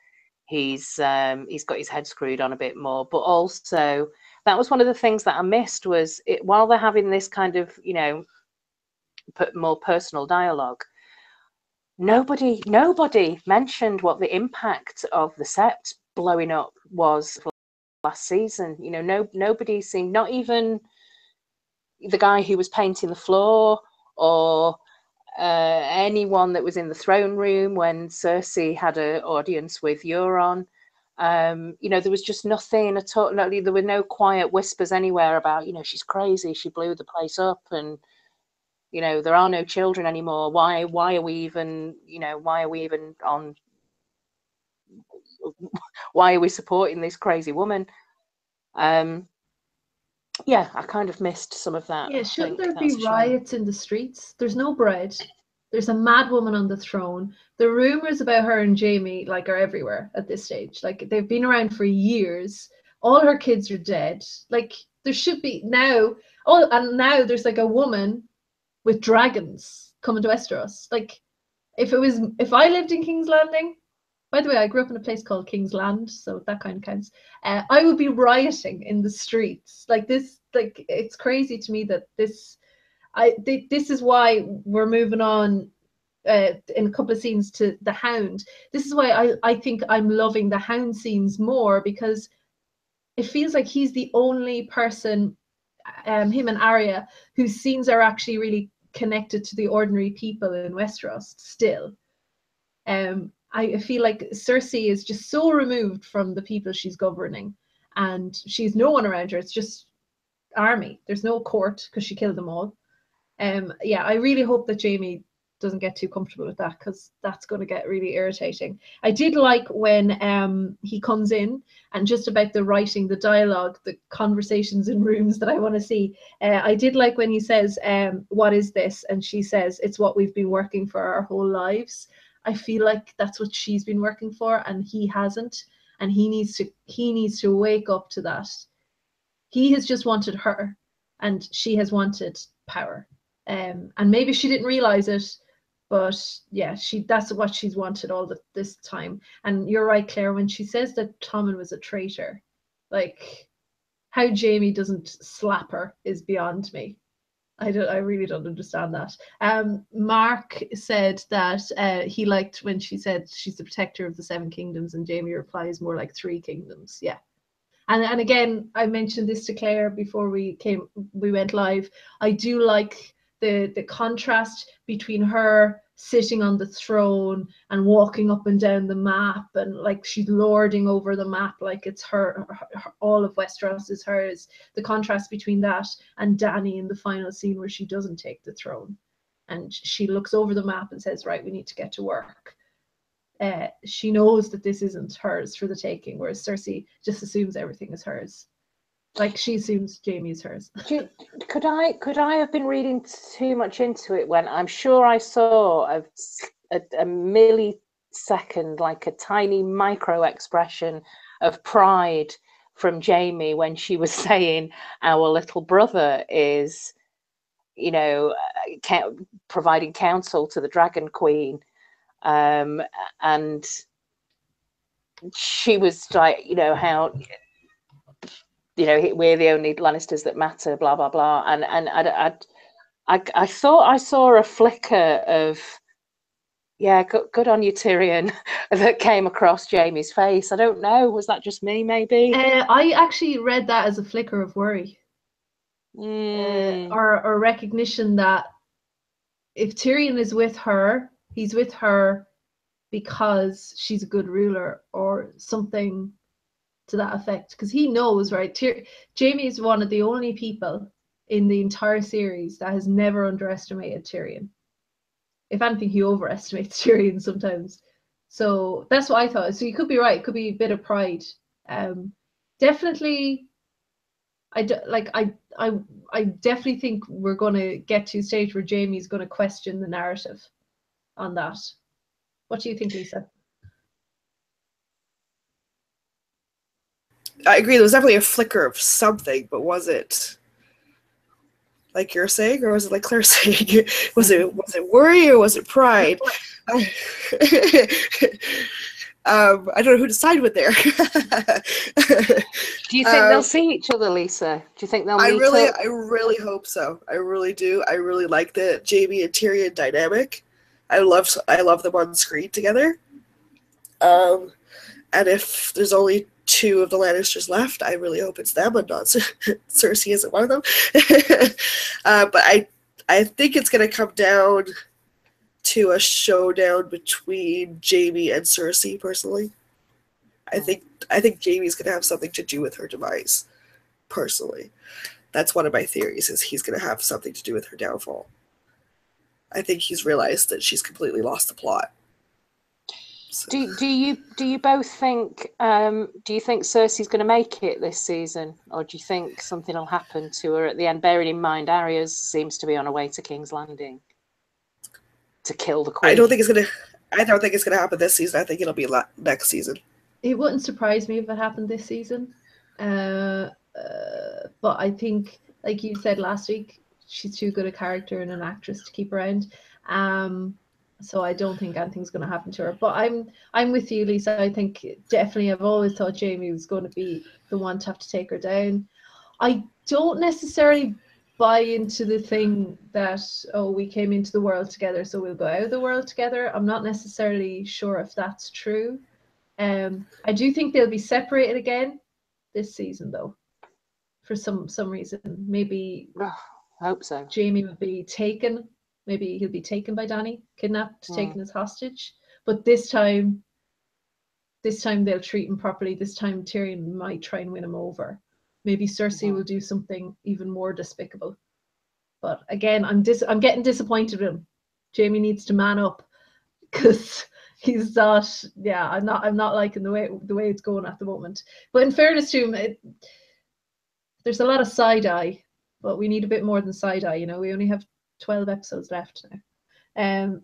he's got his head screwed on a bit more. But also, that was one of the things that I missed, was it, while they're having this kind of, you know, more personal dialogue, nobody mentioned what the impact of the Sept blowing up was for last season. You know, nobody seemed, not even the guy who was painting the floor, or anyone that was in the throne room when Cersei had an audience with Euron. You know, there was just nothing at all. No, there were no quiet whispers anywhere about, you know, she's crazy, she blew the place up, and you know, there are no children anymore. Why are we even, you know, why are we supporting this crazy woman? Yeah, I kind of missed some of that. Yeah, shouldn't there be riots in the streets? There's no bread. There's a mad woman on the throne. The rumors about her and Jaime like are everywhere at this stage. Like, they've been around for years. All her kids are dead. Like, there should be now. Oh, and now there's like a woman with dragons coming to Westeros. Like, if I lived in King's Landing, by the way, I grew up in a place called King's Land, so that kind of counts. I would be rioting in the streets like this. Like, it's crazy to me that this is why we're moving on in a couple of scenes to the Hound. This is why I think I'm loving the Hound scenes more, because it feels like he's the only person, him and Arya, whose scenes are actually really connected to the ordinary people in Westeros still. I feel like Cersei is just so removed from the people she's governing, and she's no one around her. It's just army. There's no court because she killed them all. Yeah, I really hope that Jaime doesn't get too comfortable with that, because that's going to get really irritating. I did like when he comes in, and just about the writing, the dialogue, the conversations in rooms that I want to see. I did like when he says, what is this? And she says, it's what we've been working for our whole lives. I feel like that's what she's been working for, and he hasn't. And he needs to wake up to that. He has just wanted her, and she has wanted power. And maybe she didn't realize it, but yeah, that's what she's wanted all this time. And you're right, Claire, when she says that Tommen was a traitor, like, how Jaime doesn't slap her is beyond me. I really don't understand that. Mark said that he liked when she said she's the protector of the 7 kingdoms, and Jaime replies more like 3 kingdoms. Yeah. And again, I mentioned this to Claire before we went live. I do like the contrast between her sitting on the throne and walking up and down the map, and like she's lording over the map like it's her all of Westeros is hers. The contrast between that and Dany in the final scene where she doesn't take the throne, and she looks over the map and says, right, we need to get to work. She knows that this isn't hers for the taking, whereas Cersei just assumes everything is hers. Like, she assumes Jaime is hers. Could I have been reading too much into it, when I'm sure I saw a millisecond, like a tiny micro expression of pride from Jaime when she was saying our little brother is, you know, providing counsel to the Dragon Queen. And she was like, you know, how, you know, we're the only Lannisters that matter, blah blah blah. And I thought I saw a flicker of, yeah, good on you, Tyrion, that came across Jaime's face. I don't know, was that just me, maybe? I actually read that as a flicker of worry, or recognition that if Tyrion is with her, he's with her because she's a good ruler, or something to that effect. Because he knows, right? Jaime is one of the only people in the entire series that has never underestimated Tyrion. If anything, he overestimates Tyrion sometimes. So that's what I thought. So you could be right. It could be a bit of pride. Definitely. I definitely think we're going to get to a stage where Jaime's going to question the narrative on that. What do you think, Lisa? I agree. There was definitely a flicker of something, but was it like you're saying, or was it like Claire's saying? Was it worry, or was it pride? I don't know who to side with there. Do you think they'll see each other, Lisa? Do you think they'll meet up? I really hope so. I really do. I really like the Jaime and Tyrion dynamic. I love them on screen together. And if there's only 2 of the Lannisters left, I really hope it's them and not Cersei isn't one of them. But I think it's going to come down to a showdown between Jaime and Cersei, personally. I think Jaime's going to have something to do with her demise, personally. That's one of my theories, is he's going to have something to do with her downfall. I think he's realized that she's completely lost the plot. So. Do you both think? Do you think Cersei's going to make it this season, or do you think something will happen to her at the end? Bearing in mind, Arya seems to be on her way to King's Landing to kill the Queen. I don't think it's gonna happen this season. I think it'll be next season. It wouldn't surprise me if it happened this season. But I think, like you said last week, she's too good a character and an actress to keep around. So I don't think anything's going to happen to her. But I'm with you, Lisa. I think definitely, I've always thought Jaime was going to be the one to have to take her down. I don't necessarily buy into the thing that, oh, we came into the world together, so we'll go out of the world together. I'm not necessarily sure if that's true. I do think they'll be separated again this season, though, for some reason. Maybe I hope so. Jaime would be taken. Maybe he'll be taken by Dany, kidnapped, taken as hostage. But this time they'll treat him properly. This time Tyrion might try and win him over. Maybe Cersei will do something even more despicable. But again, I'm getting disappointed with him. Jaime needs to man up, because he's not. Yeah, I'm not liking the way it's going at the moment. But in fairness to him, there's a lot of side eye, but we need a bit more than side eye. You know, we only have 12 episodes left now.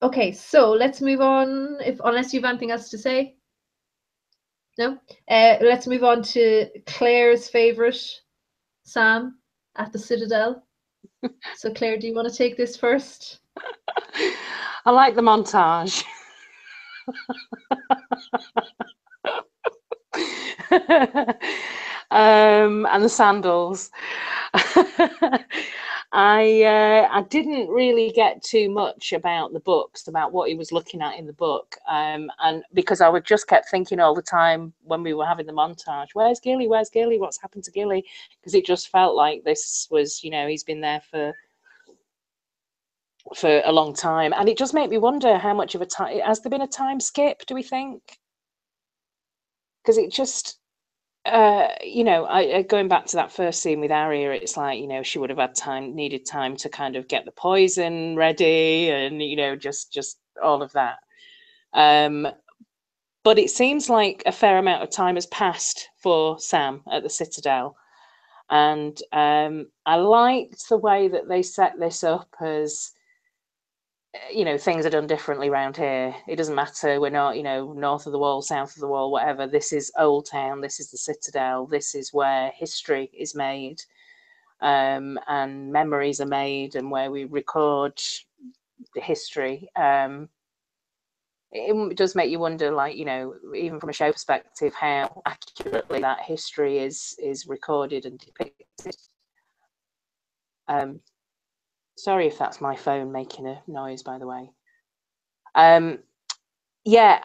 Okay, so let's move on. Unless you have anything else to say. No? Let's move on to Claire's favourite, Sam, at the Citadel. So Claire, do you want to take this first? I like the montage. And the sandals. I didn't really get too much about the books, about what he was looking at in the book, and because I just kept thinking all the time when we were having the montage, where's Gilly, what's happened to Gilly? Because it just felt like this was, you know, he's been there for a long time, and it just made me wonder how much of a time has there been a time skip, do we think? Because it just you know, going back to that first scene with Arya, it's like, you know, she would have had needed time to kind of get the poison ready, and, you know, just all of that. But it seems like a fair amount of time has passed for Sam at the Citadel, and I liked the way that they set this up as, you know, things are done differently around here. It doesn't matter. We're not, you know, north of the wall, south of the wall, whatever. This is Old Town. This is the Citadel. This is where history is made, and memories are made, and where we record the history. It does make you wonder, like, you know, even from a show perspective, how accurately that history is recorded and depicted. Sorry if that's my phone making a noise, by the way. Yeah,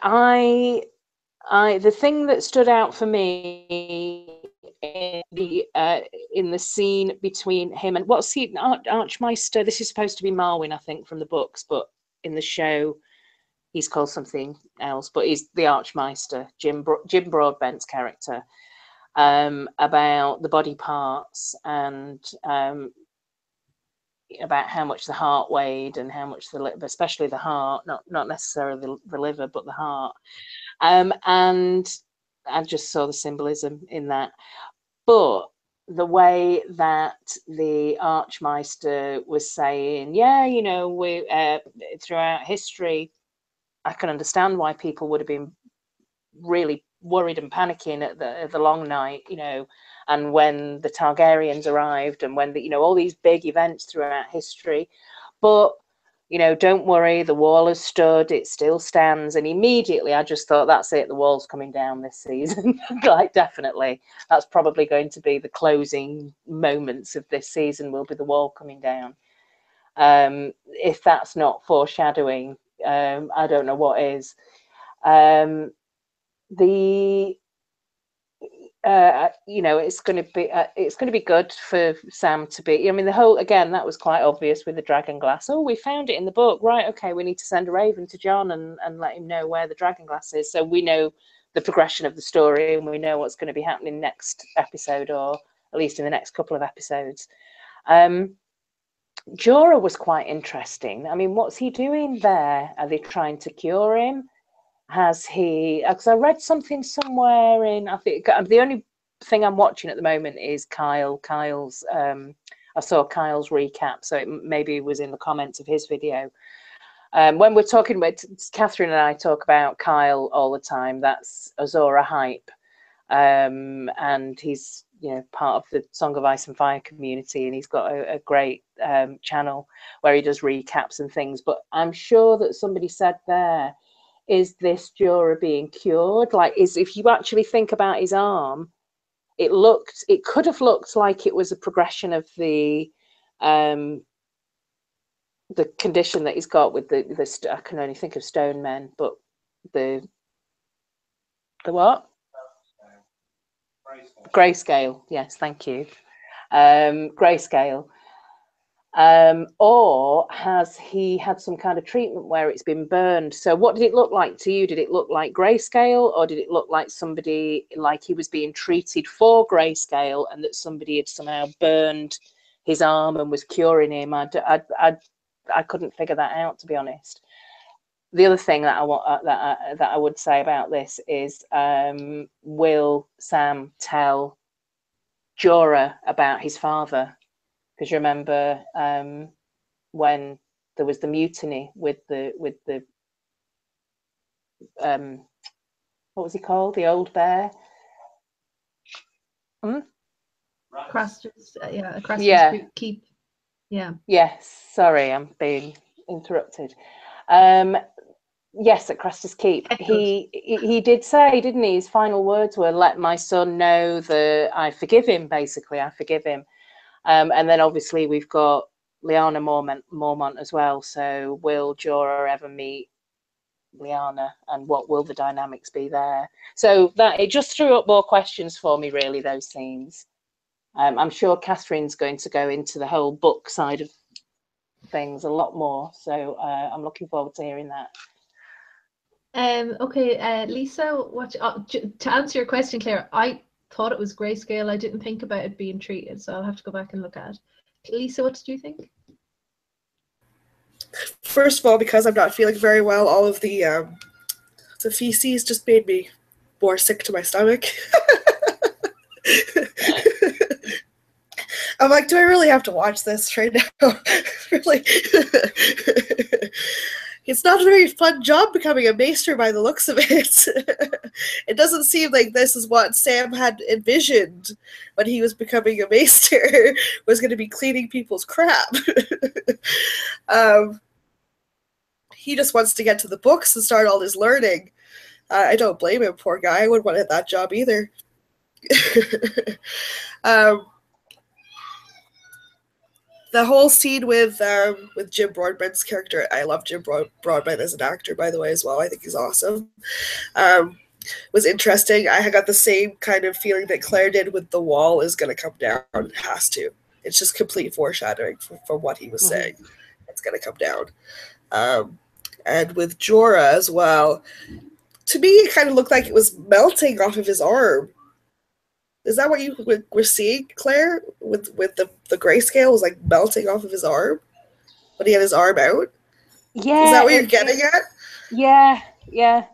the thing that stood out for me in the scene between him and what's he, Archmeister. This is supposed to be Marwyn, I think, from the books, but in the show he's called something else. But he's the Archmeister, Jim Broadbent's character, about the body parts and about how much the heart weighed and how much especially the heart, not necessarily the liver, but the heart. And I just saw the symbolism in that. But the way that the Archmeister was saying, yeah, you know, we throughout history, I can understand why people would have been really worried and panicking at the long night, you know, and when the Targaryens arrived, and when you know, all these big events throughout history. But, you know, don't worry, the wall has stood, it still stands. And immediately I just thought, that's it, the wall's coming down this season. Like, definitely, that's probably going to be the closing moments of this season, will be the wall coming down. If that's not foreshadowing, I don't know what is. You know, it's going to be good for Sam to be. I mean, the whole, again, that was quite obvious with the dragon glass. Oh, we found it in the book, right? Okay, we need to send a raven to Jon and let him know where the dragon glass is, so we know the progression of the story and we know what's going to be happening next episode, or at least in the next couple of episodes. Jorah was quite interesting. I mean, what's he doing there? Are they trying to cure him? Has he, because I read something somewhere in, I think the only thing I'm watching at the moment is Kyle's I saw Kyle's recap, so it maybe was in the comments of his video. When we're talking about, Catherine and I talk about Kyle all the time, that's Azor Ahai, and he's, you know, part of the Song of Ice and Fire community, and he's got a great channel where he does recaps and things. But I'm sure that somebody said there, is this Jorah being cured? Like, if you actually think about his arm, it could have looked like it was a progression of the condition that he's got with the I can only think of stone men, but the what? Grayscale. Yes, thank you. Grayscale. Or has he had some kind of treatment where it's been burned? So what did it look like to you? Did it look like grayscale, or did it look like somebody, like he was being treated for grayscale and that somebody had somehow burned his arm and was curing him? I couldn't figure that out, to be honest. The other thing that I want that I would say about this is, will Sam tell Jorah about his father? Because you remember when there was the mutiny with the what was he called? The old bear. Craster's, yeah, Craster's Yeah. Keep. Yeah. Yes. Sorry, I'm being interrupted. Yes, at Craster's Keep. He did say, didn't he? His final words were, "Let my son know that I forgive him." Basically, I forgive him. And then obviously we've got Lyanna Mormont as well. So will Jorah ever meet Lyanna, and what will the dynamics be there? So that it just threw up more questions for me, really, those scenes. I'm sure Catherine's going to go into the whole book side of things a lot more. So I'm looking forward to hearing that. Okay, Lisa, to answer your question, Claire, I thought it was grayscale. I didn't think about it being treated, so I'll have to go back and look at it. Lisa, what did you think? First of all, because I'm not feeling very well, all of the feces just made me more sick to my stomach. I'm like, do I really have to watch this right now? Really? It's not a very fun job becoming a maester by the looks of it. It doesn't seem like this is what Sam had envisioned when he was becoming a maester, was going to be cleaning people's crap. He just wants to get to the books and start all his learning. I don't blame him, poor guy. I wouldn't want that job either. The whole scene with Jim Broadbent's character, I love Jim Broadbent as an actor, by the way, as well. I think he's awesome. Was interesting. I got the same kind of feeling that Claire did with the wall is going to come down. It has to. It's just complete foreshadowing from what he was saying. It's going to come down. And with Jorah as well, to me, it kind of looked like it was melting off of his arm. Is that what you were seeing, Claire? With the grayscale was like melting off of his arm when he had his arm out? Yeah. Is that what you're getting at? Yeah, yeah.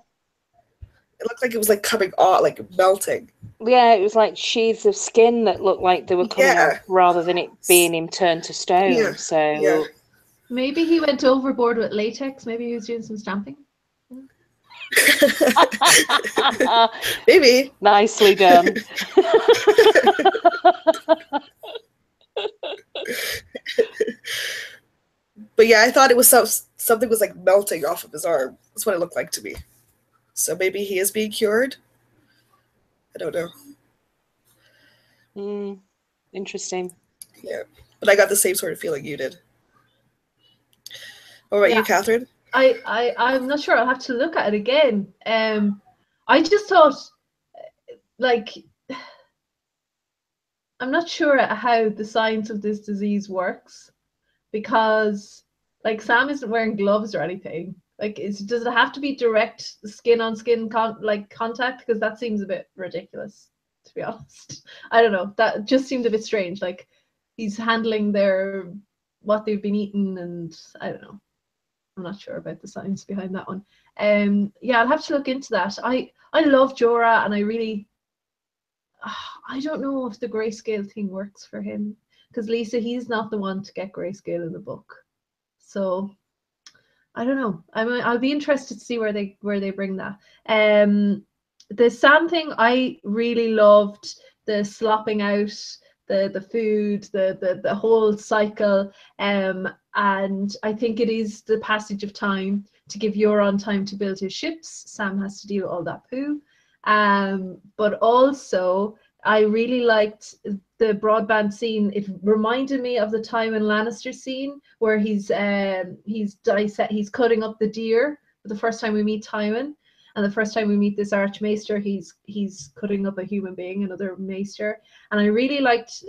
It looked like it was like coming off, like melting. Yeah, it was like sheaths of skin that looked like they were coming off rather than it being him turned to stone. Yeah. So maybe he went overboard with latex. Maybe he was doing some stamping. Maybe. Nicely done. But yeah, I thought it was something was like melting off of his arm. That's what it looked like to me. So maybe he is being cured. I don't know. Interesting. Yeah, but I got the same sort of feeling you did. What about you, Catherine? I'm not sure. I'll have to look at it again. I just thought, like, I'm not sure how the science of this disease works, because, like, Sam isn't wearing gloves or anything. Like, does it have to be direct skin-on-skin contact? Because that seems a bit ridiculous, to be honest. I don't know. That just seemed a bit strange. Like, he's handling what they've been eating, and I don't know. I'm not sure about the science behind that one. Yeah, I'll have to look into that. I love Jorah, and I really, I don't know if the grayscale thing works for him, because Lisa, he's not the one to get grayscale in the book. So I don't know. I'll be interested to see where they bring that. The Sam thing, I really loved the slopping out the food, the whole cycle, and I think it is the passage of time to give Euron time to build his ships. Sam has to deal with all that poo, but also I really liked the Broadband scene. It reminded me of the Tywin Lannister scene where he's cutting up the deer for the first time we meet Tywin. And the first time we meet this Archmaester, he's cutting up a human being, another Maester. And I really liked,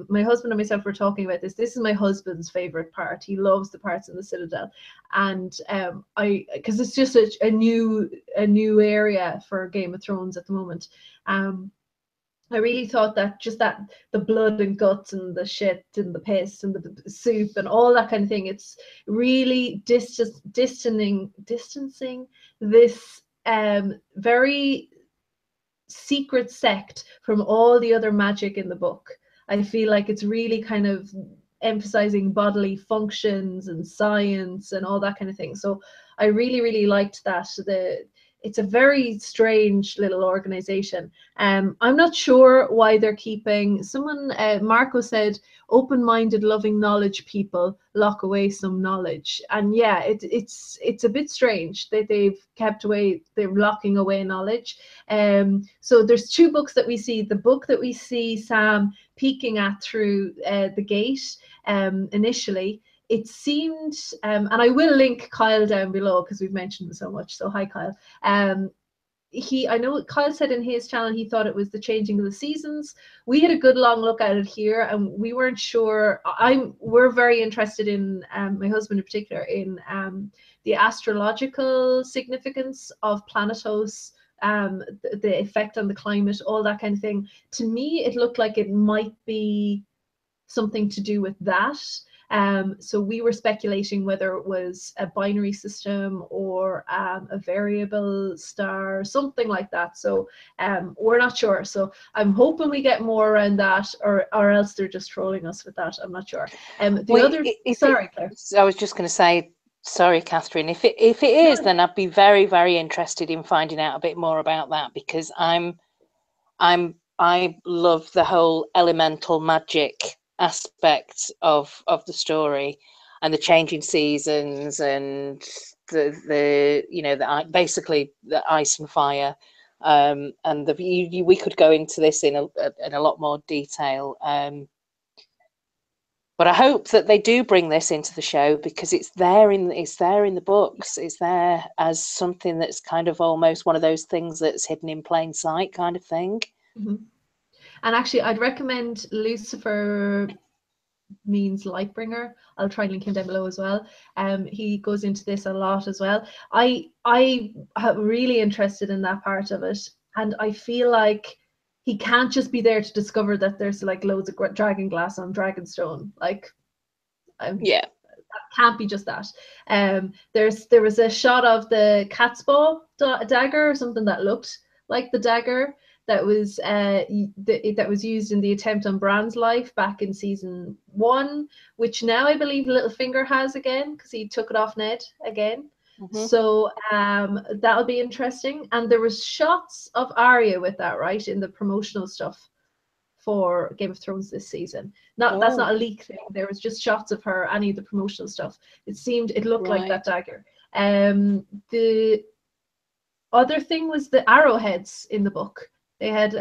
my husband and myself were talking about this. This is my husband's favorite part. He loves the parts in the Citadel. And because it's just a new area for Game of Thrones at the moment. I really thought that just that the blood and guts and the shit and the piss and the soup and all that kind of thing, it's really distancing this very secret sect from all the other magic in the book. I feel like it's really kind of emphasizing bodily functions and science and all that kind of thing. So I really liked that. It's a very strange little organization. I'm not sure why they're keeping someone. Marco said, "Open-minded, loving knowledge people lock away some knowledge." And yeah, it's a bit strange that they've kept away. They're locking away knowledge. So there's two books that we see. The book that we see Sam peeking at through the gate initially. It seemed, and I will link Kyle down below because we've mentioned him so much. So hi, Kyle. I know Kyle said in his channel he thought it was the changing of the seasons. We had a good long look at it here, and we weren't sure. We're very interested in, my husband in particular, in the astrological significance of Planetos, the effect on the climate, all that kind of thing. To me, it looked like it might be something to do with that. So we were speculating whether it was a binary system or a variable star, something like that. So we're not sure. So I'm hoping we get more around that, or else they're just trolling us with that. I'm not sure. Sorry, Claire. I was just going to say, sorry, Catherine. If it is, then I'd be very interested in finding out a bit more about that, because I love the whole elemental magic aspects of the story, and the changing seasons, and basically the ice and fire, and we could go into this in a lot more detail, but I hope that they do bring this into the show, because it's there in the books. It's there as something that's kind of almost one of those things that's hidden in plain sight kind of thing. Mm-hmm. And actually, I'd recommend Lucifer Means Lightbringer. I'll try and link him down below as well. He goes into this a lot as well. I am really interested in that part of it, and I feel like he can't just be there to discover that there's like loads of dragon glass on Dragonstone. Like, yeah, that can't be just that. There was a shot of the cat's paw dagger or something that looked like the dagger that was used in the attempt on Bran's life back in season 1, which now I believe Littlefinger has again, because he took it off Ned again. Mm-hmm. So that'll be interesting. And there was shots of Arya with that, right, in the promotional stuff for Game of Thrones this season. That's not a leak thing. There was just shots of her, any of the promotional stuff. It looked like that dagger. The other thing was the arrowheads in the book. They had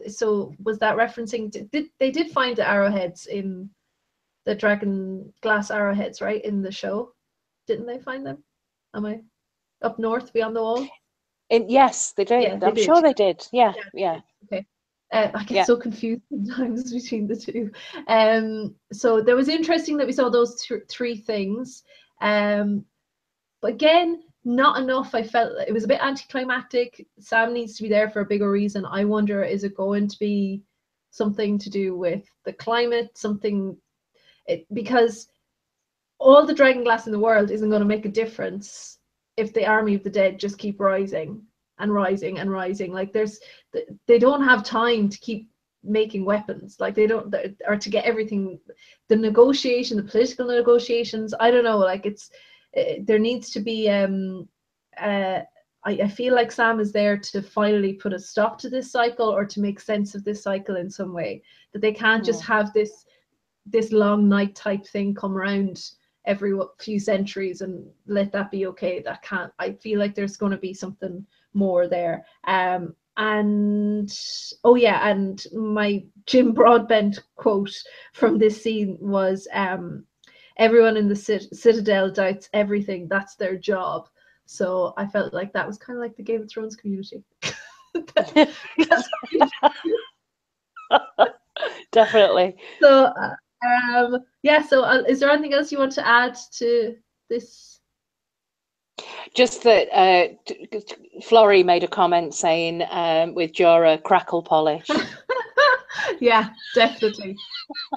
so was that referencing, they did find the arrowheads in the dragon glass arrowheads, right, in the show? Didn't they find them? Am I up north beyond the wall? Yes, they did. Yeah, I'm sure they did. Yeah. Okay. I get so confused sometimes between the two. So there was interesting that we saw those three things. But again, not enough. I felt it was a bit anticlimactic. Sam needs to be there for a bigger reason. I wonder, is it going to be something to do with the climate? Because all the dragon glass in the world isn't going to make a difference if the army of the dead just keep rising and rising and rising. Like they don't have time to keep making weapons. Like they don't, or to get everything, the political negotiations. I don't know. Like there needs to be. I feel like Sam is there to finally put a stop to this cycle, or to make sense of this cycle in some way. That they can't just have this long night type thing come around every few centuries and let that be okay. That can't. I feel like there's going to be something more there. And my Jim Broadbent quote from this scene was, everyone in the Citadel doubts everything. That's their job. So I felt like that was kind of like the Game of Thrones community. Definitely. So yeah, so is there anything else you want to add to this? Just that Florrie made a comment saying with Jorah, crackle polish. Yeah, definitely.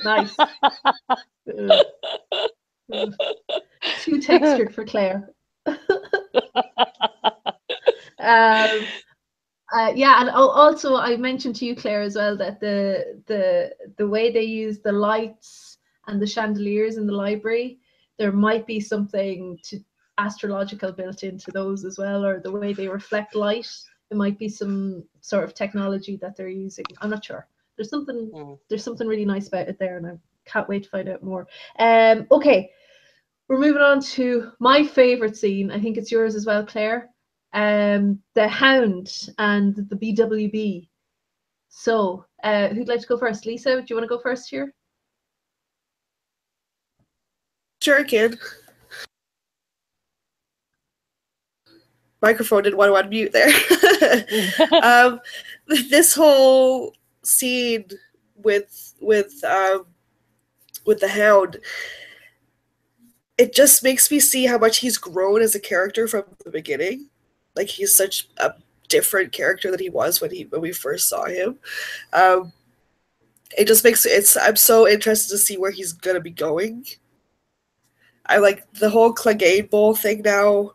Nice. Too textured for Clare. Yeah, and also I mentioned to you, Clare, as well, that the way they use the lights and the chandeliers in the library, there might be something to astrological built into those as well, or the way they reflect light. It might be some sort of technology that they're using. I'm not sure. There's something really nice about it there, and I can't wait to find out more. Okay, we're moving on to my favorite scene. I think it's yours as well, Clare. The Hound and the BWB. So, who'd like to go first? Lisa, do you want to go first here? Sure, I can. Microphone didn't want to unmute there. This whole scene with the Hound, it just makes me see how much he's grown as a character from the beginning. Like, he's such a different character than he was when we first saw him. It just makes I'm so interested to see where he's gonna be going. I like the whole Clegane Bowl thing now.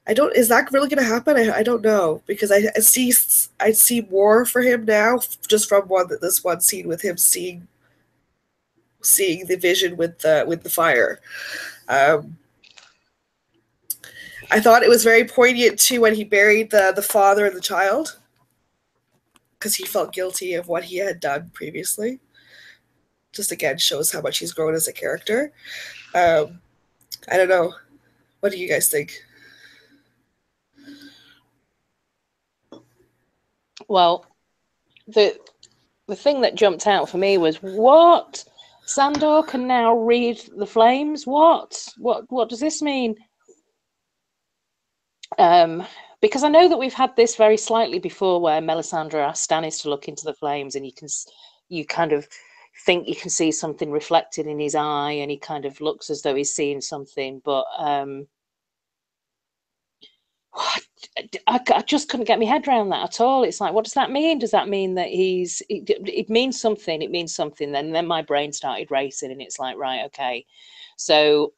Is that really gonna happen? I don't know, because I see more for him now just from this one scene with him seeing the vision with the fire. I thought it was very poignant too when he buried the father and the child, because he felt guilty of what he had done previously. Just again shows how much he's grown as a character. I don't know. What do you guys think? Well, the thing that jumped out for me was, what? Sandor can now read the flames? What does this mean? Because I know that we've had this very slightly before, where Melisandre asked Stannis to look into the flames, and you kind of think you can see something reflected in his eye, and he kind of looks as though he's seeing something, but I just couldn't get my head around that at all. It's like, what does that mean? Does that mean that it means something? It means something. Then my brain started racing, and it's like, right, okay. So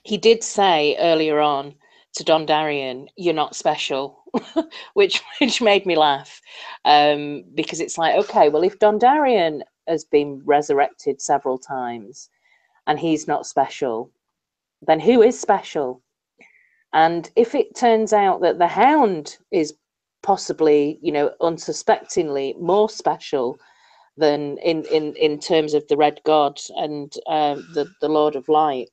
he did say earlier on to Dondarrion, "You're not special," which made me laugh, because it's like, okay, well, if Dondarrion has been resurrected several times and he's not special, then who is special? And if it turns out that the Hound is possibly, unsuspectingly more special than in terms of the Red God and the Lord of Light,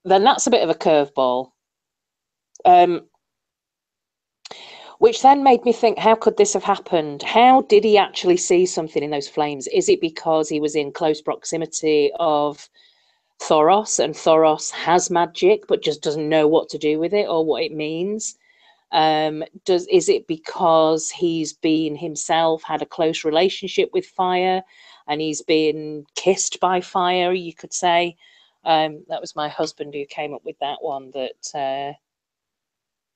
then that's a bit of a curveball. Which then made me think, how could this have happened? How did he actually see something in those flames? Is it because he was in close proximity of Thoros, and Thoros has magic but just doesn't know what to do with it or what it means? Is it because he's been himself had a close relationship with fire, and he's been kissed by fire, you could say? That was my husband who came up with that one, that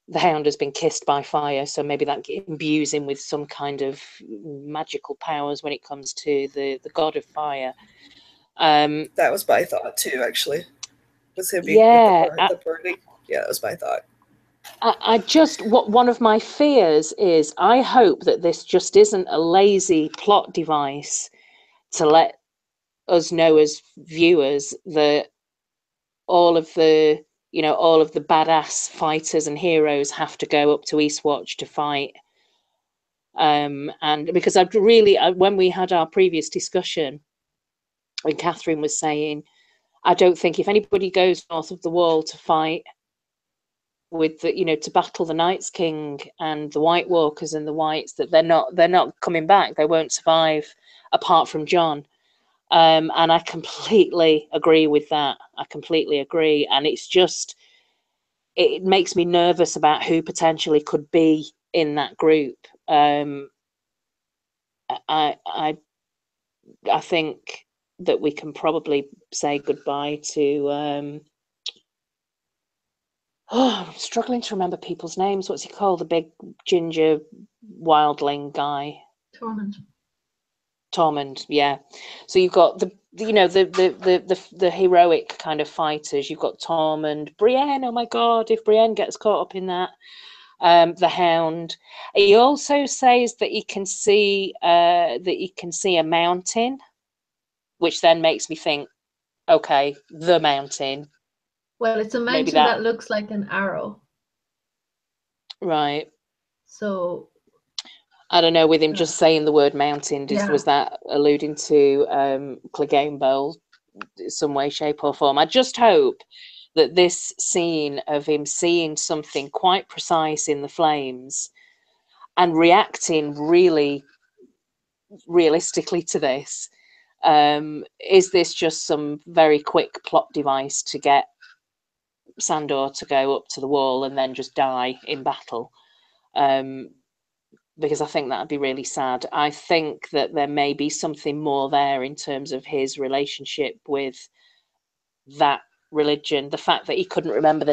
the Hound has been kissed by fire, so maybe that imbues him with some kind of magical powers when it comes to the god of fire. That was my thought too, actually. Was him being the burning? Yeah, that was my thought. One of my fears is, I hope that this just isn't a lazy plot device to let us know as viewers that all of the badass fighters and heroes have to go up to Eastwatch to fight. And because when we had our previous discussion, when Catherine was saying, I don't think if anybody goes north of the Wall to fight with to battle the Night's King and the White Walkers and the Whites, that they're not coming back. They won't survive, apart from Jon. And I completely agree with that. I completely agree. And it's just, it makes me nervous about who potentially could be in that group. I think that we can probably say goodbye to I'm struggling to remember people's names. What's he called? The big ginger wildling guy. Tormund, yeah. So you've got the heroic kind of fighters. You've got Tormund, Brienne. Oh my God, if Brienne gets caught up in that, the Hound. He also says that he can see a mountain, which then makes me think, okay, the mountain. Well, it's a mountain that looks like an arrow. Right. So I don't know, with him just saying the word mountain, was that alluding to Clegane Bowl some way, shape or form? I just hope that this scene of him seeing something quite precise in the flames and reacting really realistically to this, is this just some very quick plot device to get Sandor to go up to the wall and then just die in battle? Because I think that would be really sad. I think that there may be something more there in terms of his relationship with that religion, the fact that he couldn't remember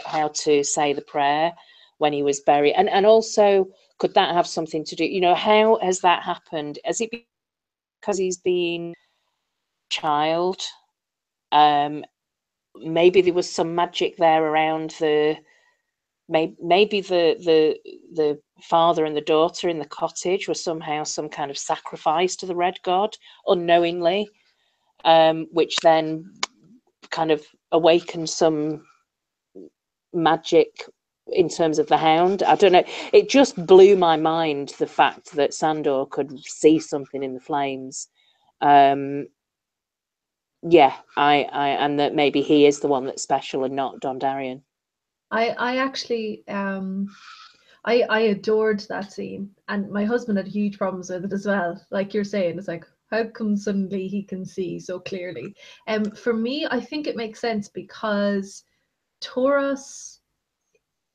how to say the prayer when he was buried, and also, could that have something to do, how has that happened? Has it been because he's been a child? Maybe there was some magic there around maybe the father and the daughter in the cottage were somehow some kind of sacrifice to the red god unknowingly, which then kind of awakened some magic in terms of the Hound. I don't know. It just blew my mind, the fact that Sandor could see something in the flames. And that maybe he is the one that's special and not Dondarrion. I actually I adored that scene, and my husband had huge problems with it as well. Like you're saying, it's like, how come suddenly he can see so clearly? For me, I think it makes sense because Taurus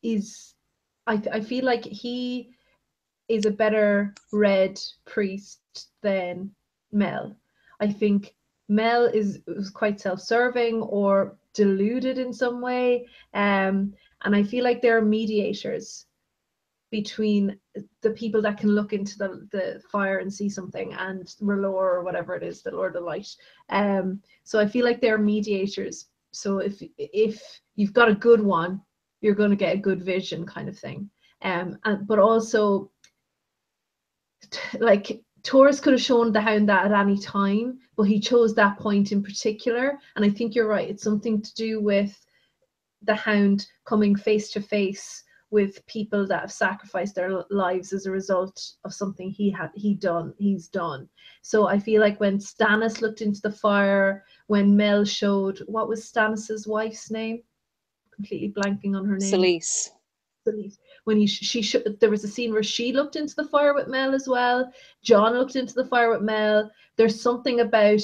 is, I feel like he is a better red priest than Mel. I think Mel was quite self-serving or deluded in some way, and I feel like they're mediators between the people that can look into the fire and see something, and R'hllor, or whatever it is, the Lord of Light. So I feel like they're mediators. So if you've got a good one, you're going to get a good vision, kind of thing. But also, like, Taurus could have shown the Hound that at any time, but he chose that point in particular. And I think you're right. It's something to do with the Hound coming face to face with people that have sacrificed their lives as a result of something he's done. So I feel like when Stannis looked into the fire, when Mel showed, what was Stannis's wife's name? Completely blanking on her name. Selyse. When there was a scene where she looked into the fire with Mel as well. Jon looked into the fire with Mel. There's something about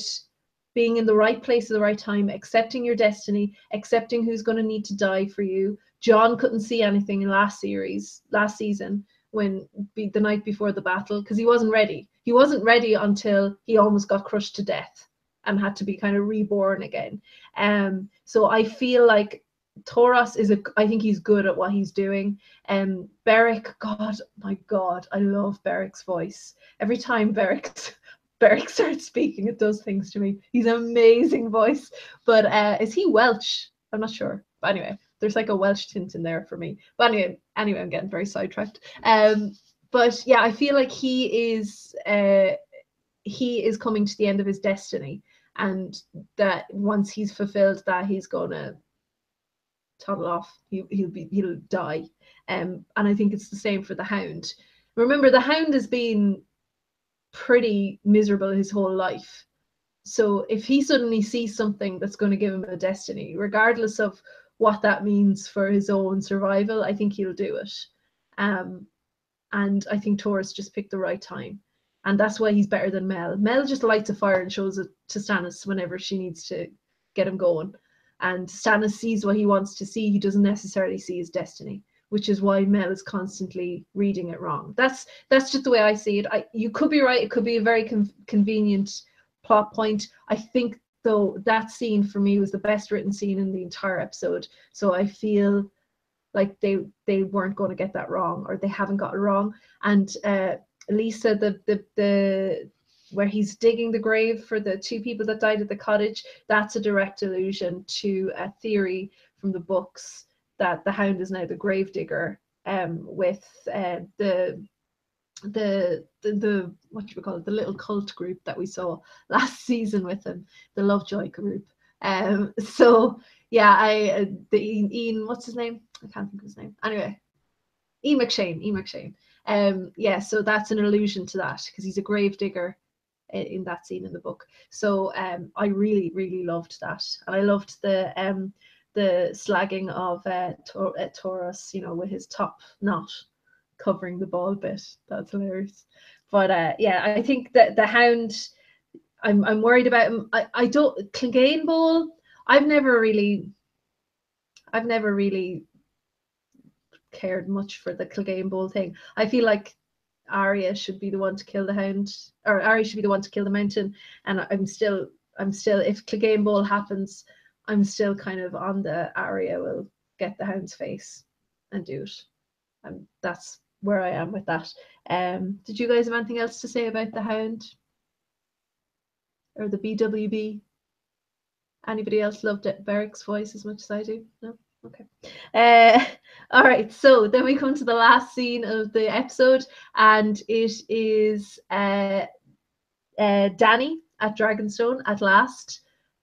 being in the right place at the right time, accepting your destiny, accepting who's going to need to die for you. Jon couldn't see anything in last season, when the night before the battle, because he wasn't ready. He wasn't ready until he almost got crushed to death and had to be kind of reborn again. So I feel like Taurus I think he's good at what he's doing. Beric, God, my God, I love Beric's voice. Every time Beric starts speaking, it does things to me. He's an amazing voice. But is he Welsh? I'm not sure. But anyway, there's like a Welsh tint in there for me. But anyway, I'm getting very sidetracked. But yeah, I feel like he is coming to the end of his destiny, and that once he's fulfilled that, he's gonna toddle off. He'll die. And I think it's the same for the Hound. Remember, the Hound has been pretty miserable his whole life. So if he suddenly sees something that's going to give him a destiny, regardless of what that means for his own survival, I think he'll do it. And I think Taurus just picked the right time. and that's why he's better than Mel. Mel just lights a fire and shows it to Stannis whenever she needs to get him going. And Stannis sees what he wants to see. He doesn't necessarily see his destiny, which is why Mel is constantly reading it wrong. That's just the way I see it. You could be right. It could be a very convenient plot point. I think, though, that scene for me was the best written scene in the entire episode. So I feel like they weren't going to get that wrong, or they haven't got it wrong. And Lisa, the where he's digging the grave for the 2 people that died at the cottage, that's a direct allusion to a theory from the books that the Hound is now the grave digger, with the what do we call it, the little cult group that we saw last season with him, the Lovejoy group. So yeah, the Ian, what's his name? I can't think of his name. Anyway, Ian McShane. Yeah, so that's an allusion to that, because he's a grave digger in that scene in the book. So I really loved that, and I loved the slagging of Taurus, with his top knot covering the ball bit. That's hilarious. But yeah, I think that the Hound, I'm worried about him. I don't, Clegane Bowl, I've never really cared much for the Clegane Bowl thing. I feel like Arya should be the one to kill the Hound, or Arya should be the one to kill the Mountain. And I'm still, if Clegane Bowl happens, I'm still kind of on the Arya will get the Hound's face and do it. And that's where I am with that. Did you guys have anything else to say about the Hound or the BWB? Anybody else loved Beric's voice as much as I do? No? Okay. All right, so then we come to the last scene of the episode, and it is Dany at Dragonstone at last.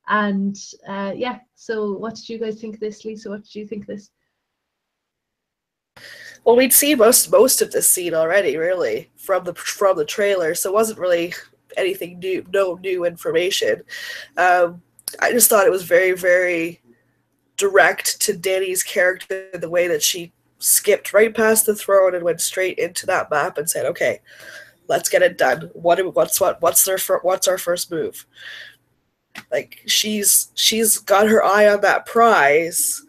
And yeah, so what did you guys think of this, Lisa? What did you think of this? Well, we'd seen most of this scene already, really, from the trailer, so it wasn't really anything new, no new information. I just thought it was very, very direct to Dany's character, the way that she skipped right past the throne and went straight into that map and said, "Okay, let's get it done. What's our first move?" Like she's got her eye on that prize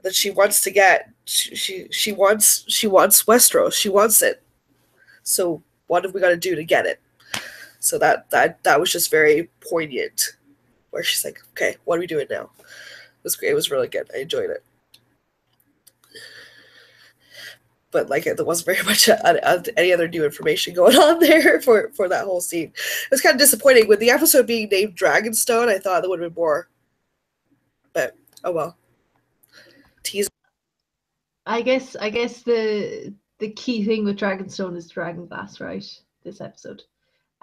that she wants to get. She wants Westeros. She wants it. So what have we got to do to get it? So that was just very poignant, where she's like, "Okay, what are we doing now?" It was great. It was really good. I enjoyed it. But like, there wasn't very much any other new information going on there for that whole scene. It was kind of disappointing with the episode being named Dragonstone. I thought there would have been more, but oh well. Tease. I guess the key thing with Dragonstone is Dragonglass, right? This episode.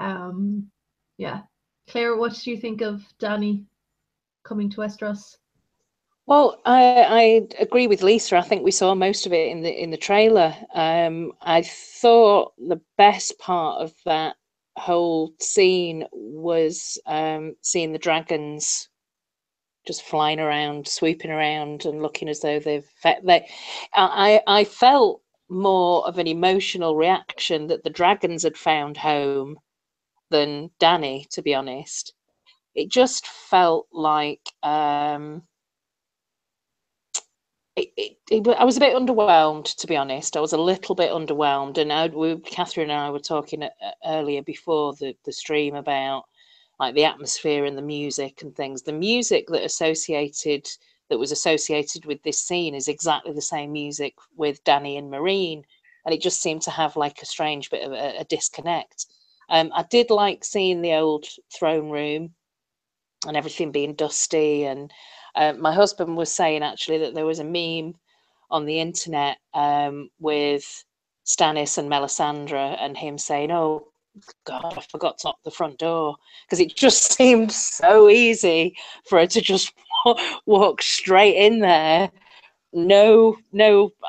Yeah. Claire, what do you think of Dany coming to Westeros? Well, I agree with Lisa. I think we saw most of it in the trailer. I thought the best part of that whole scene was seeing the dragons just flying around, swooping around, and looking as though I felt more of an emotional reaction that the dragons had found home than Dany, to be honest. It just felt like I was a bit underwhelmed, to be honest. I was a little bit underwhelmed, and Catherine and I were talking earlier before the stream about like the atmosphere and the music and things. The music that was associated with this scene is exactly the same music with Dany and Meereen, and it just seemed to have like a strange bit of a disconnect. I did like seeing the old throne room and everything being dusty, and my husband was saying actually that there was a meme on the internet with Stannis and Melisandre and him saying, "Oh God, I forgot to lock the front door," because it just seemed so easy for her to just walk straight in there. No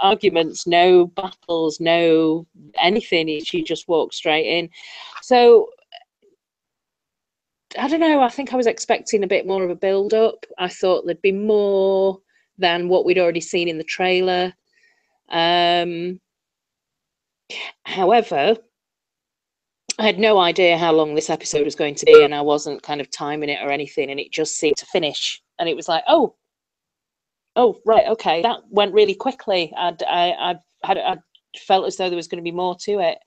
arguments, no battles, no anything. She just walked straight in. So I don't know. I think I was expecting a bit more of a build-up. I thought there'd be more than what we'd already seen in the trailer. However, I had no idea how long this episode was going to be, and I wasn't kind of timing it or anything, and it just seemed to finish, and it was like, oh right, okay, that went really quickly. I felt as though there was going to be more to it.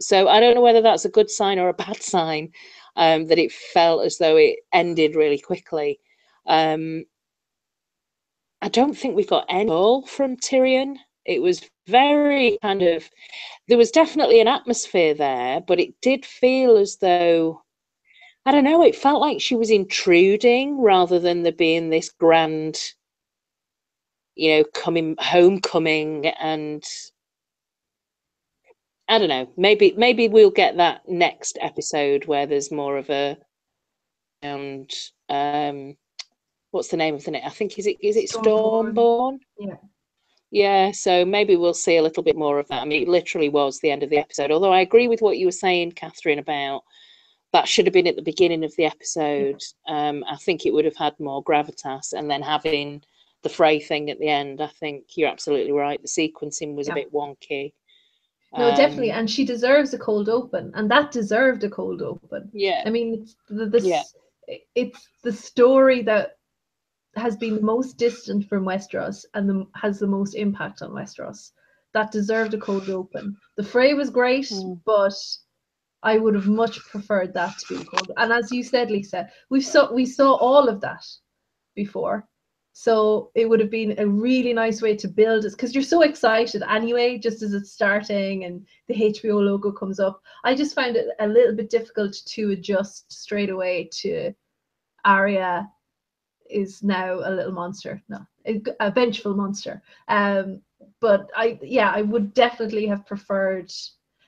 So I don't know whether that's a good sign or a bad sign, that it felt as though it ended really quickly. I don't think we got any all from Tyrion. It was very kind of, there was definitely an atmosphere there, but it did feel as though, I don't know, it felt like she was intruding rather than there being this grand, homecoming. And I don't know, maybe we'll get that next episode where there's more of a, and what's the name of the name? I think is it Stormborn? Yeah, so maybe we'll see a little bit more of that. I mean, it literally was the end of the episode. Although I agree with what you were saying, Catherine, about that should have been at the beginning of the episode. I think it would have had more gravitas, and then having the Frey thing at the end, I think you're absolutely right. The sequencing was a bit wonky. No, definitely, and she deserves a cold open, and that deserved a cold open. Yeah, I mean, it's the story that has been the most distant from Westeros and has the most impact on Westeros. That deserved a cold open. The fray was great, but I would have much preferred that to be cold. And as you said, Lisa, we saw all of that before. So it would have been a really nice way to build it, because you're so excited anyway, just as it's starting and the HBO logo comes up. I just find it a little bit difficult to adjust straight away to Arya is now a little monster, no, a vengeful monster. But I would definitely have preferred,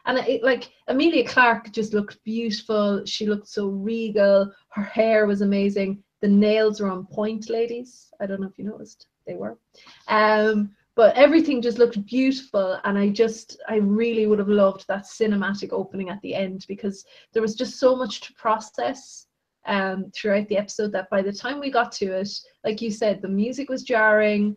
and like Emilia Clarke just looked beautiful. She looked so regal. Her hair was amazing. The nails were on point, ladies. I don't know if you noticed, they were. But everything just looked beautiful, and I really would have loved that cinematic opening at the end, because there was just so much to process throughout the episode that by the time we got to it, like you said, the music was jarring.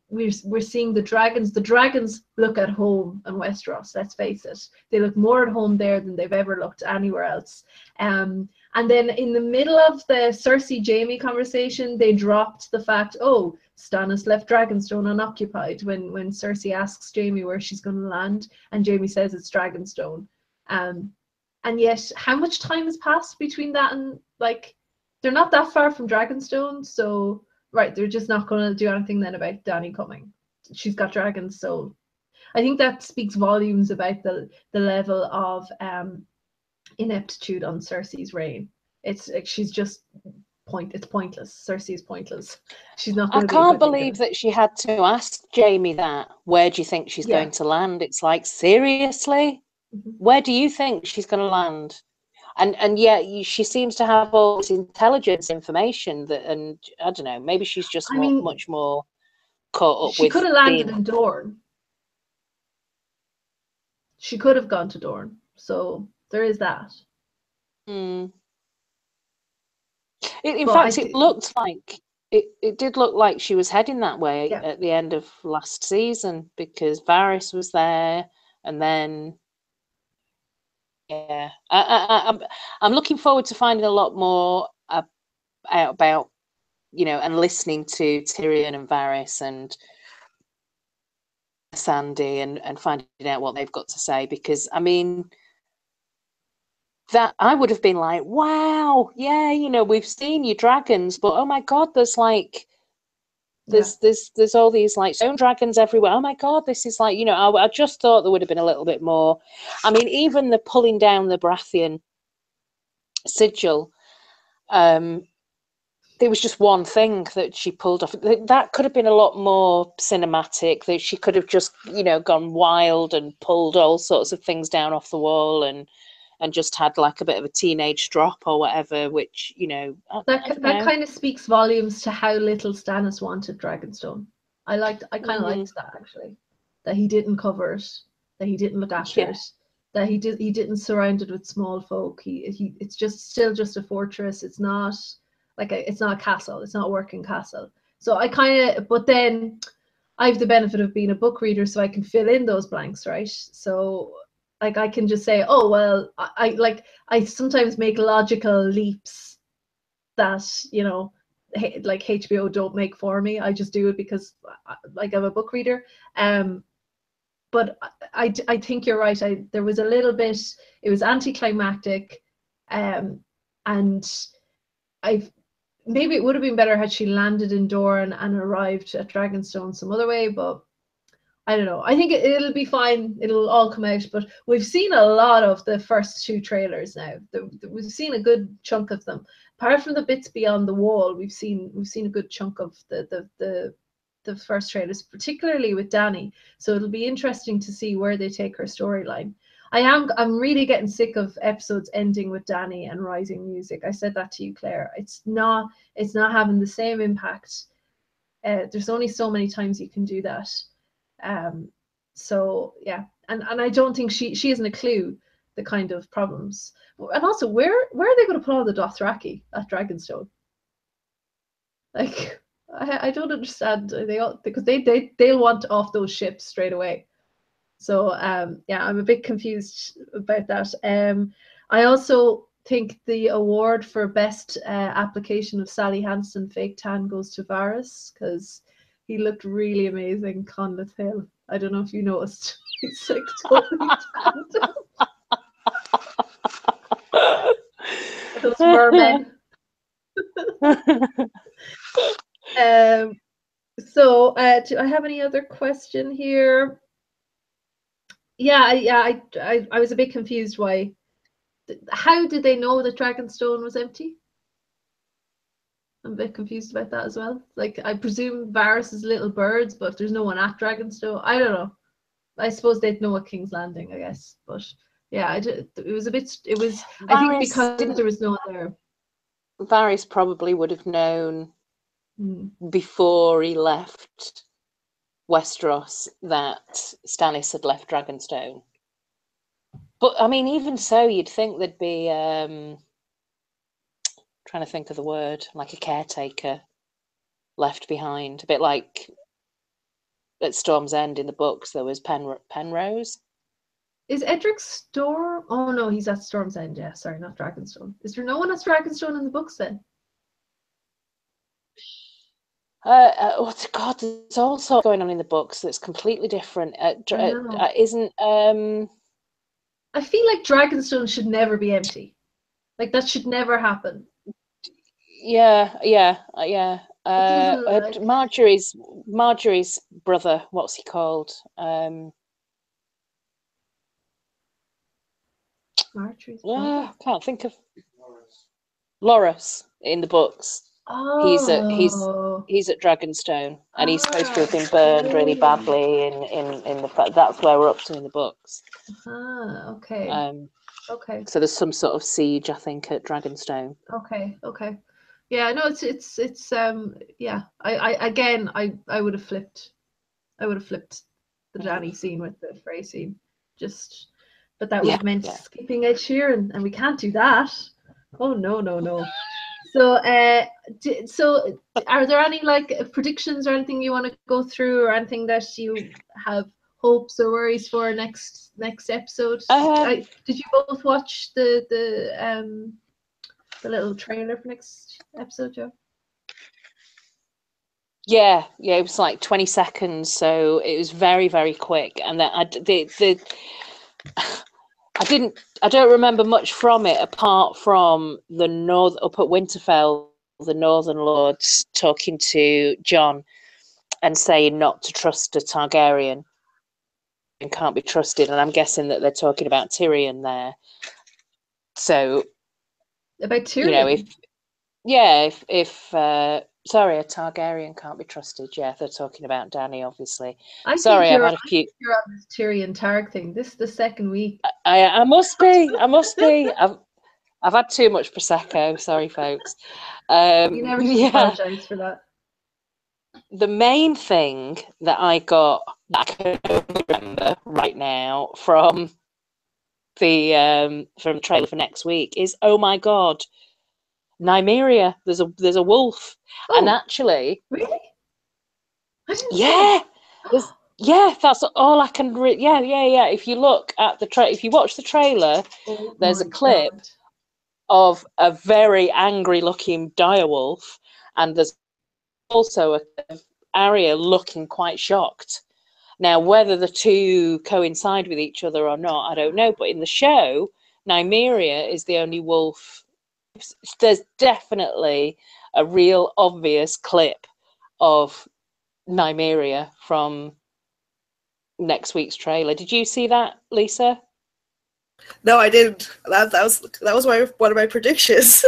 We're seeing the dragons. The dragons look at home in Westeros, let's face it. They look more at home there than they've ever looked anywhere else. And then in the middle of the Cersei Jaime conversation, they dropped the fact, oh, Stannis left Dragonstone unoccupied, when Cersei asks Jaime where she's going to land, and Jaime says it's Dragonstone. And yet, how much time has passed between that and, like, they're not that far from Dragonstone, so, right, they're just not going to do anything then about Dany coming. She's got dragons, so I think that speaks volumes about the level of ineptitude on Cersei's reign. It's like she's just it's pointless. Cersei is pointless. She's not going to be. I can't believe that she had to ask Jaime that. Where do you think she's going to land? It's like, seriously? Where do you think she's going to land? And yet she seems to have all this intelligence information that, and I don't know, maybe she's just much more caught up she with. She could have landed in Dorne. She could have gone to Dorne. So there is that. In fact, it looked like it did look like she was heading that way at the end of last season, because Varys was there, and then I'm looking forward to finding a lot more out about, and listening to Tyrion and Varys and Sandy and finding out what they've got to say, because I mean, that I would have been like, wow, yeah, we've seen your dragons, but oh my god, there's like there's all these like stone dragons everywhere. Oh my god, this is like, I just thought there would have been a little bit more. I mean, even the pulling down the Baratheon sigil, there was just one thing that she pulled off. That could have been a lot more cinematic. That she could have just, gone wild and pulled all sorts of things down off the wall and just had like a bit of a teenage drop or whatever, which, that kind of speaks volumes to how little Stannis wanted Dragonstone. I kind of liked that, actually, that he didn't cover it, that he didn't look after it, that he didn't surround it with small folk. It's still just a fortress. It's not it's not a castle. It's not a working castle. So but then I have the benefit of being a book reader, so I can fill in those blanks, right? So like I can just say, oh well, I sometimes make logical leaps that, you know, like HBO don't make for me. I just do it because like I'm a book reader. But I think you're right. There was a little bit, it was anticlimactic, and maybe it would have been better had she landed in Doran and arrived at Dragonstone some other way, but I don't know. I think it'll be fine. It'll all come out. But we've seen a lot of the first 2 trailers now. We've seen a good chunk of them. Apart from the bits beyond the wall, we've seen a good chunk of the first trailers, particularly with Dany. So it'll be interesting to see where they take her storyline. I'm really getting sick of episodes ending with Dany and rising music. I said that to you, Claire. It's not having the same impact. There's only so many times you can do that. So yeah, and I don't think she hasn't a clue the kind of problems. And also, where are they going to put all the Dothraki at Dragonstone? Like, I don't understand. Because they'll want off those ships straight away. So yeah, I'm a bit confused about that. I also think the award for best application of Sally Hansen fake tan goes to Varys, because he looked really amazing, Conleth Hill. I don't know if you noticed. He's like totally tanned. Those mermen. So do I have any other question here? Yeah, I was a bit confused why. How did they know that Dragonstone was empty? I'm a bit confused about that as well. Like, I presume Varys is little birds, but there's no one at Dragonstone. I don't know. I suppose they'd know at King's Landing, I guess. But yeah, I think because there was no one there. Varys probably would have known before he left Westeros that Stannis had left Dragonstone. But I mean, even so, you'd think there'd be trying to think of the word, like a caretaker left behind, a bit like at Storm's End in the books there was Penrose. Is Edric Storm? Oh no, he's at Storm's End. Yeah, sorry, not Dragonstone. Is there no one at Dragonstone in the books then? Oh God, there's all sorts going on in the books that's completely different. Isn't I feel like Dragonstone should never be empty. Like, that should never happen. Yeah. Like... Marjorie's brother, what's he called? Marjorie's brother? Can't think of. Loras in the books. Oh. He's at Dragonstone, and he's supposed to have been burned really badly in the. That's where we're up to in the books. Okay. Okay. So there's some sort of siege, I think, at Dragonstone. Okay. Yeah, no, it's yeah. I would have flipped. I would have flipped the Dany scene with the Frey scene, but that would have meant skipping Ed Sheeran, and we can't do that. Oh no. So so are there any like predictions or anything you want to go through, or anything that you have hopes or worries for next episode? Did you both watch the little trailer for next episode, Joe? Yeah, it was like 20 seconds, so it was very, very quick, and then I don't remember much from it apart from the up at Winterfell, the Northern Lords talking to Jon and saying not to trust a Targaryen and can't be trusted, and I'm guessing that they're talking about Tyrion there. So about Tyrion, you know, if sorry, a Targaryen can't be trusted. Yeah, they're talking about Dany, obviously. I've had a few. You're on this Tyrion Targ thing. This is the second week. I must be. I've had too much prosecco. Sorry, folks. You never should apologize for that. The main thing that I got that I can remember right now from the trailer for next week is, oh my God, Nymeria. There's a wolf, and actually, really, yeah, Yeah, that's all I can. Yeah. If you look at if you watch the trailer, Oh there's a my clip God. of a very angry-looking direwolf, and there's also a Arya looking quite shocked. Now, whether the two coincide with each other or not, I don't know. But in the show, Nymeria is the only wolf. There's definitely a real obvious clip of Nymeria from next week's trailer. Did you see that, Lisa? No, I didn't. That was one of my predictions. So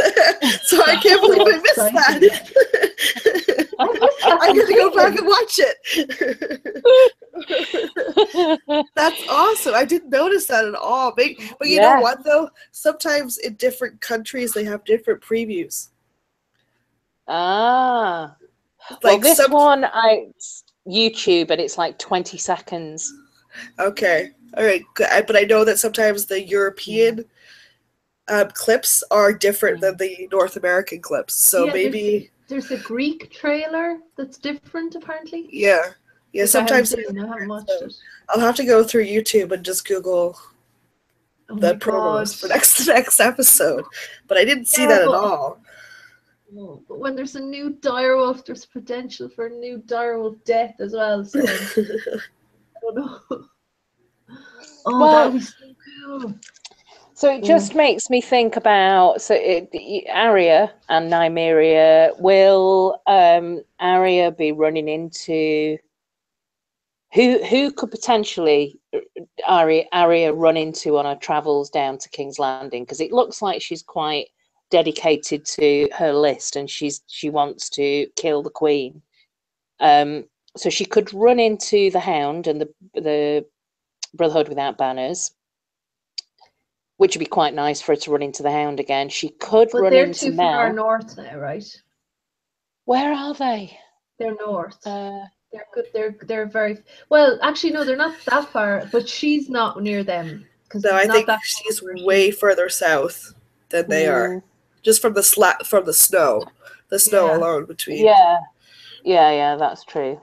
I can't believe I missed that. I got to go back and watch it. That's awesome. I didn't notice that at all. But you know what, though? Sometimes in different countries, they have different previews. Ah. Well, this one, YouTube, and it's like 20 seconds. Okay. All right. But I know that sometimes the European clips are different than the North American clips. So maybe there's a Greek trailer that's different, apparently. Yeah. Sometimes I haven't watched it. I'll have to go through YouTube and just Google the promos for the next episode. But I didn't see that at all. But when there's a new direwolf, there's potential for a new direwolf death as well. So I don't know. That would be so cool. So it just makes me think about Arya and Nymeria. Will Arya be running into who could potentially Arya run into on her travels down to King's Landing? Because it looks like she's quite dedicated to her list, and she wants to kill the Queen. So she could run into the Hound and the Brotherhood Without Banners, which would be quite nice for her to run into the Hound again. She could run into Mel. But they're too far north now, right? Where are they? They're north. They're good. They're very well. Actually, no, they're not that far. But she's not near them. No, I think she's way further south than they are. Just from the snow alone between. Yeah, that's true.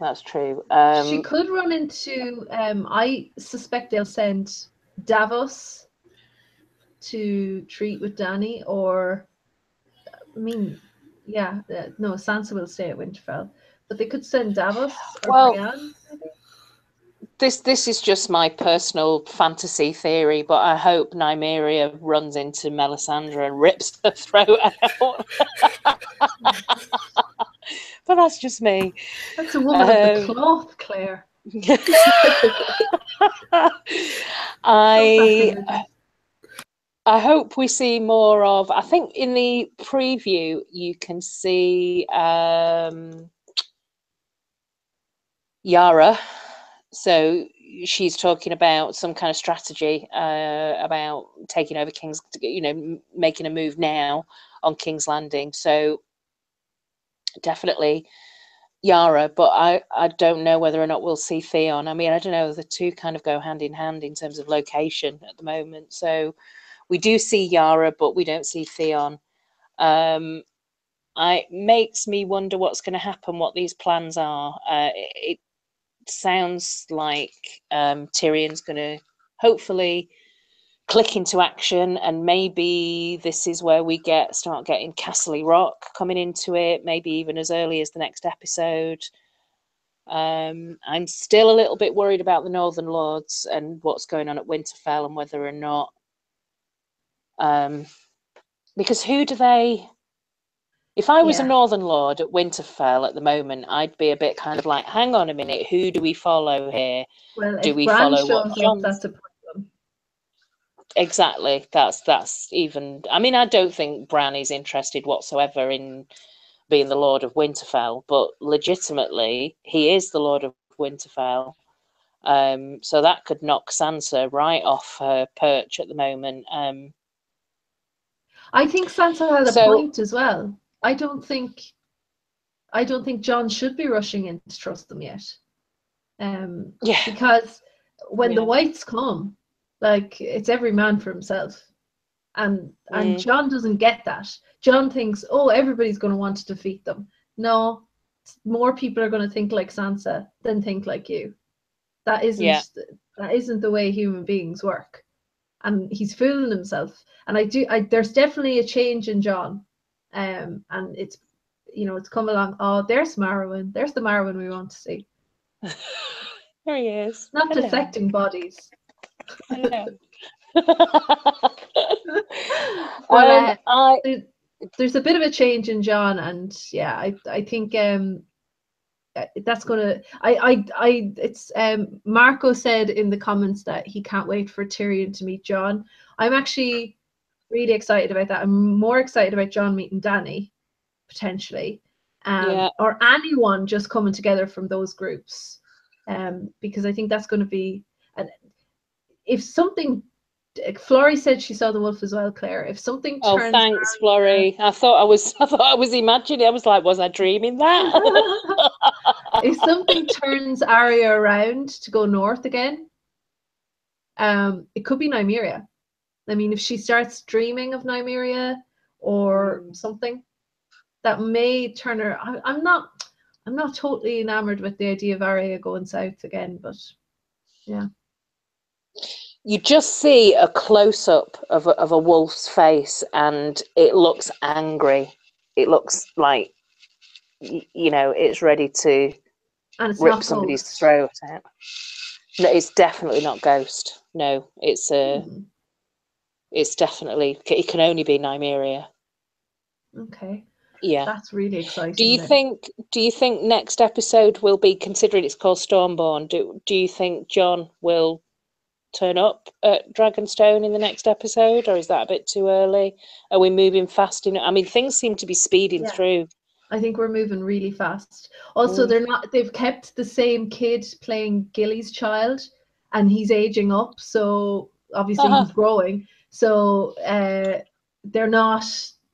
She could run into. I suspect they'll send Davos to treat with Dany, or no, Sansa will stay at Winterfell, but they could send Davos or Brienne, maybe. This is just my personal fantasy theory, but I hope Nymeria runs into Melisandre and rips her throat out. But that's just me. That's a woman of the cloth, Claire. I hope we see more of. I think in the preview you can see Yara. So she's talking about some kind of strategy about taking over making a move now on King's Landing. So definitely Yara, but I don't know whether or not we'll see Theon. I mean, I don't know. The two kind of go hand in hand in terms of location at the moment. So we do see Yara, but we don't see Theon. It makes me wonder what's going to happen, what these plans are. It sounds like Tyrion's going to hopefully click into action, and maybe this is where we start getting Castle Rock coming into it, maybe even as early as the next episode. I'm still a little bit worried about the Northern Lords and what's going on at Winterfell, and whether or not because who do they... If I was a Northern Lord at Winterfell at the moment, I'd be a bit kind of like, hang on a minute, who do we follow here? Well, do if we Bran follow shows what up, that's a problem. Exactly. That's even... I mean, I don't think Bran is interested whatsoever in being the Lord of Winterfell, but legitimately, he is the Lord of Winterfell. So that could knock Sansa right off her perch at the moment. I think Sansa had a point as well. I don't think Jon should be rushing in to trust them yet. Because when the Whites come, like, it's every man for himself. And Jon doesn't get that. Jon thinks, everybody's going to want to defeat them. No, more people are going to think like Sansa than think like you. That isn't the way human beings work, and he's fooling himself. And there's definitely a change in John, and it's it's come along. Oh, there's Marwan. There's the Marwan we want to see. There he is. Not dissecting bodies. Hello. There's a bit of a change in John, and yeah, I think that's gonna. It's Marco said in the comments that he can't wait for Tyrion to meet John. I'm actually really excited about that. I'm more excited about John meeting Dany, potentially, or anyone just coming together from those groups, because I think that's going to be. And if something, Florrie said she saw the wolf as well, Claire. If something turns. Oh, thanks, Florrie. I thought I was imagining. I was like, was I dreaming that? If something turns Arya around to go north again, it could be Nymeria. I mean, if she starts dreaming of Nymeria or something, that may turn her. I'm not totally enamored with the idea of Arya going south again, but yeah. You just see a close-up of a wolf's face, and it looks angry. It looks like, it's ready to rip somebody's throat out. No, it's definitely not Ghost. No, it's it's definitely, it can only be Nymeria. Okay. Yeah, that's really exciting. Do you think next episode will be, considering it's called Stormborn? Do you think John will turn up at Dragonstone in the next episode, or is that a bit too early? Are we moving fast enough? I mean, things seem to be speeding through. I think we're moving really fast. Also, they've kept the same kid playing Gilly's child, and he's aging up, so obviously he's growing. So they're not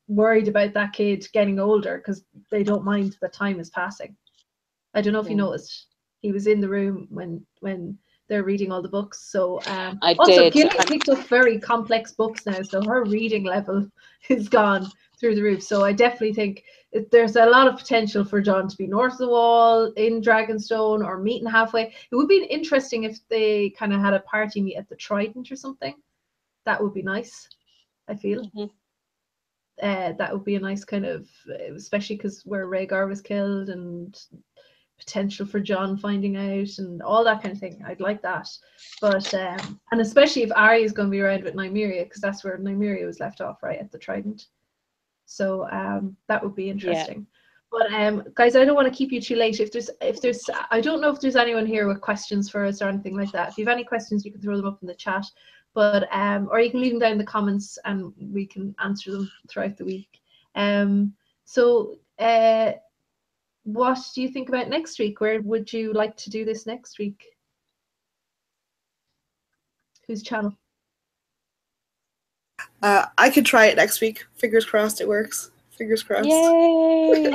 worried about that kid getting older, because they don't mind the time is passing. I don't know if you noticed, he was in the room when they're reading all the books. So Gilly picked up very complex books now, so her reading level is gone through the roof. So I definitely think there's a lot of potential for John to be north of the wall in Dragonstone, or meeting halfway. It would be interesting if they kind of had a party meet at the Trident or something. That would be nice, I feel. That would be a nice kind of, especially because where Rhaegar was killed, and potential for John finding out and all that kind of thing. I'd like that. But and especially if Arya is going to be around with Nymeria, because that's where Nymeria was left off, right at the Trident. So that would be interesting. But guys, I don't want to keep you too late. If there's I don't know if there's anyone here with questions for us or anything like that. If you have any questions, you can throw them up in the chat. But or you can leave them down in the comments and we can answer them throughout the week. So what do you think about next week? Where would you like to do this next week? Whose channel? I could try it next week. Fingers crossed it works. Fingers crossed. Yay!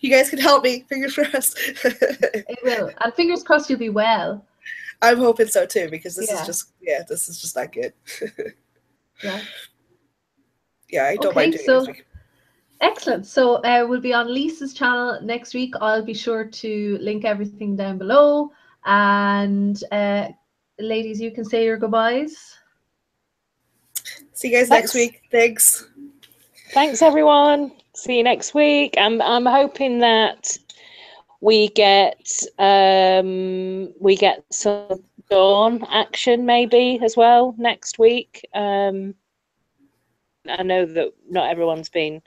You guys can help me. Fingers crossed. It will. And fingers crossed you'll be well. I'm hoping so too, because this is just not good. I don't mind doing it this week. Excellent. So we'll be on Lisa's channel next week. I'll be sure to link everything down below. And ladies, you can say your goodbyes. See you guys next week. Thanks. Thanks, everyone. See you next week. I'm hoping that we get some Dawn action maybe as well next week. I know that not everyone's been,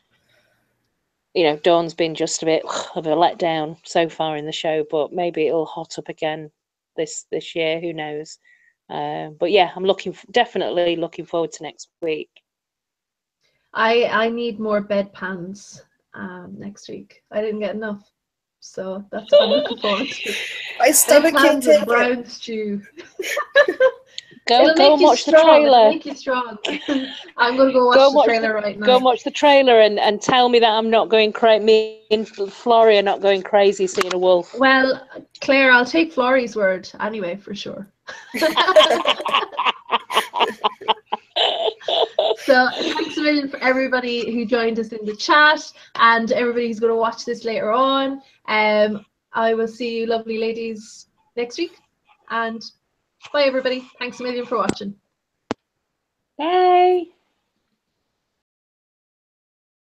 Dawn's been just a bit of a letdown so far in the show, but maybe it'll hot up again this year. Who knows? But yeah, I'm definitely looking forward to next week. I need more bedpans next week. I didn't get enough, so that's what I'm looking forward to. My stomach can't take brown stew. Go and watch the trailer. It'll make you strong. I'm going to go watch the trailer right now. Go and watch the trailer and tell me that I'm not going crazy. Me and Florrie are not going crazy seeing a wolf. Well, Claire, I'll take Florrie's word anyway, for sure. So thanks a million for everybody who joined us in the chat, and everybody who's going to watch this later on. I will see you lovely ladies next week. And bye, everybody. Thanks a million for watching. Bye.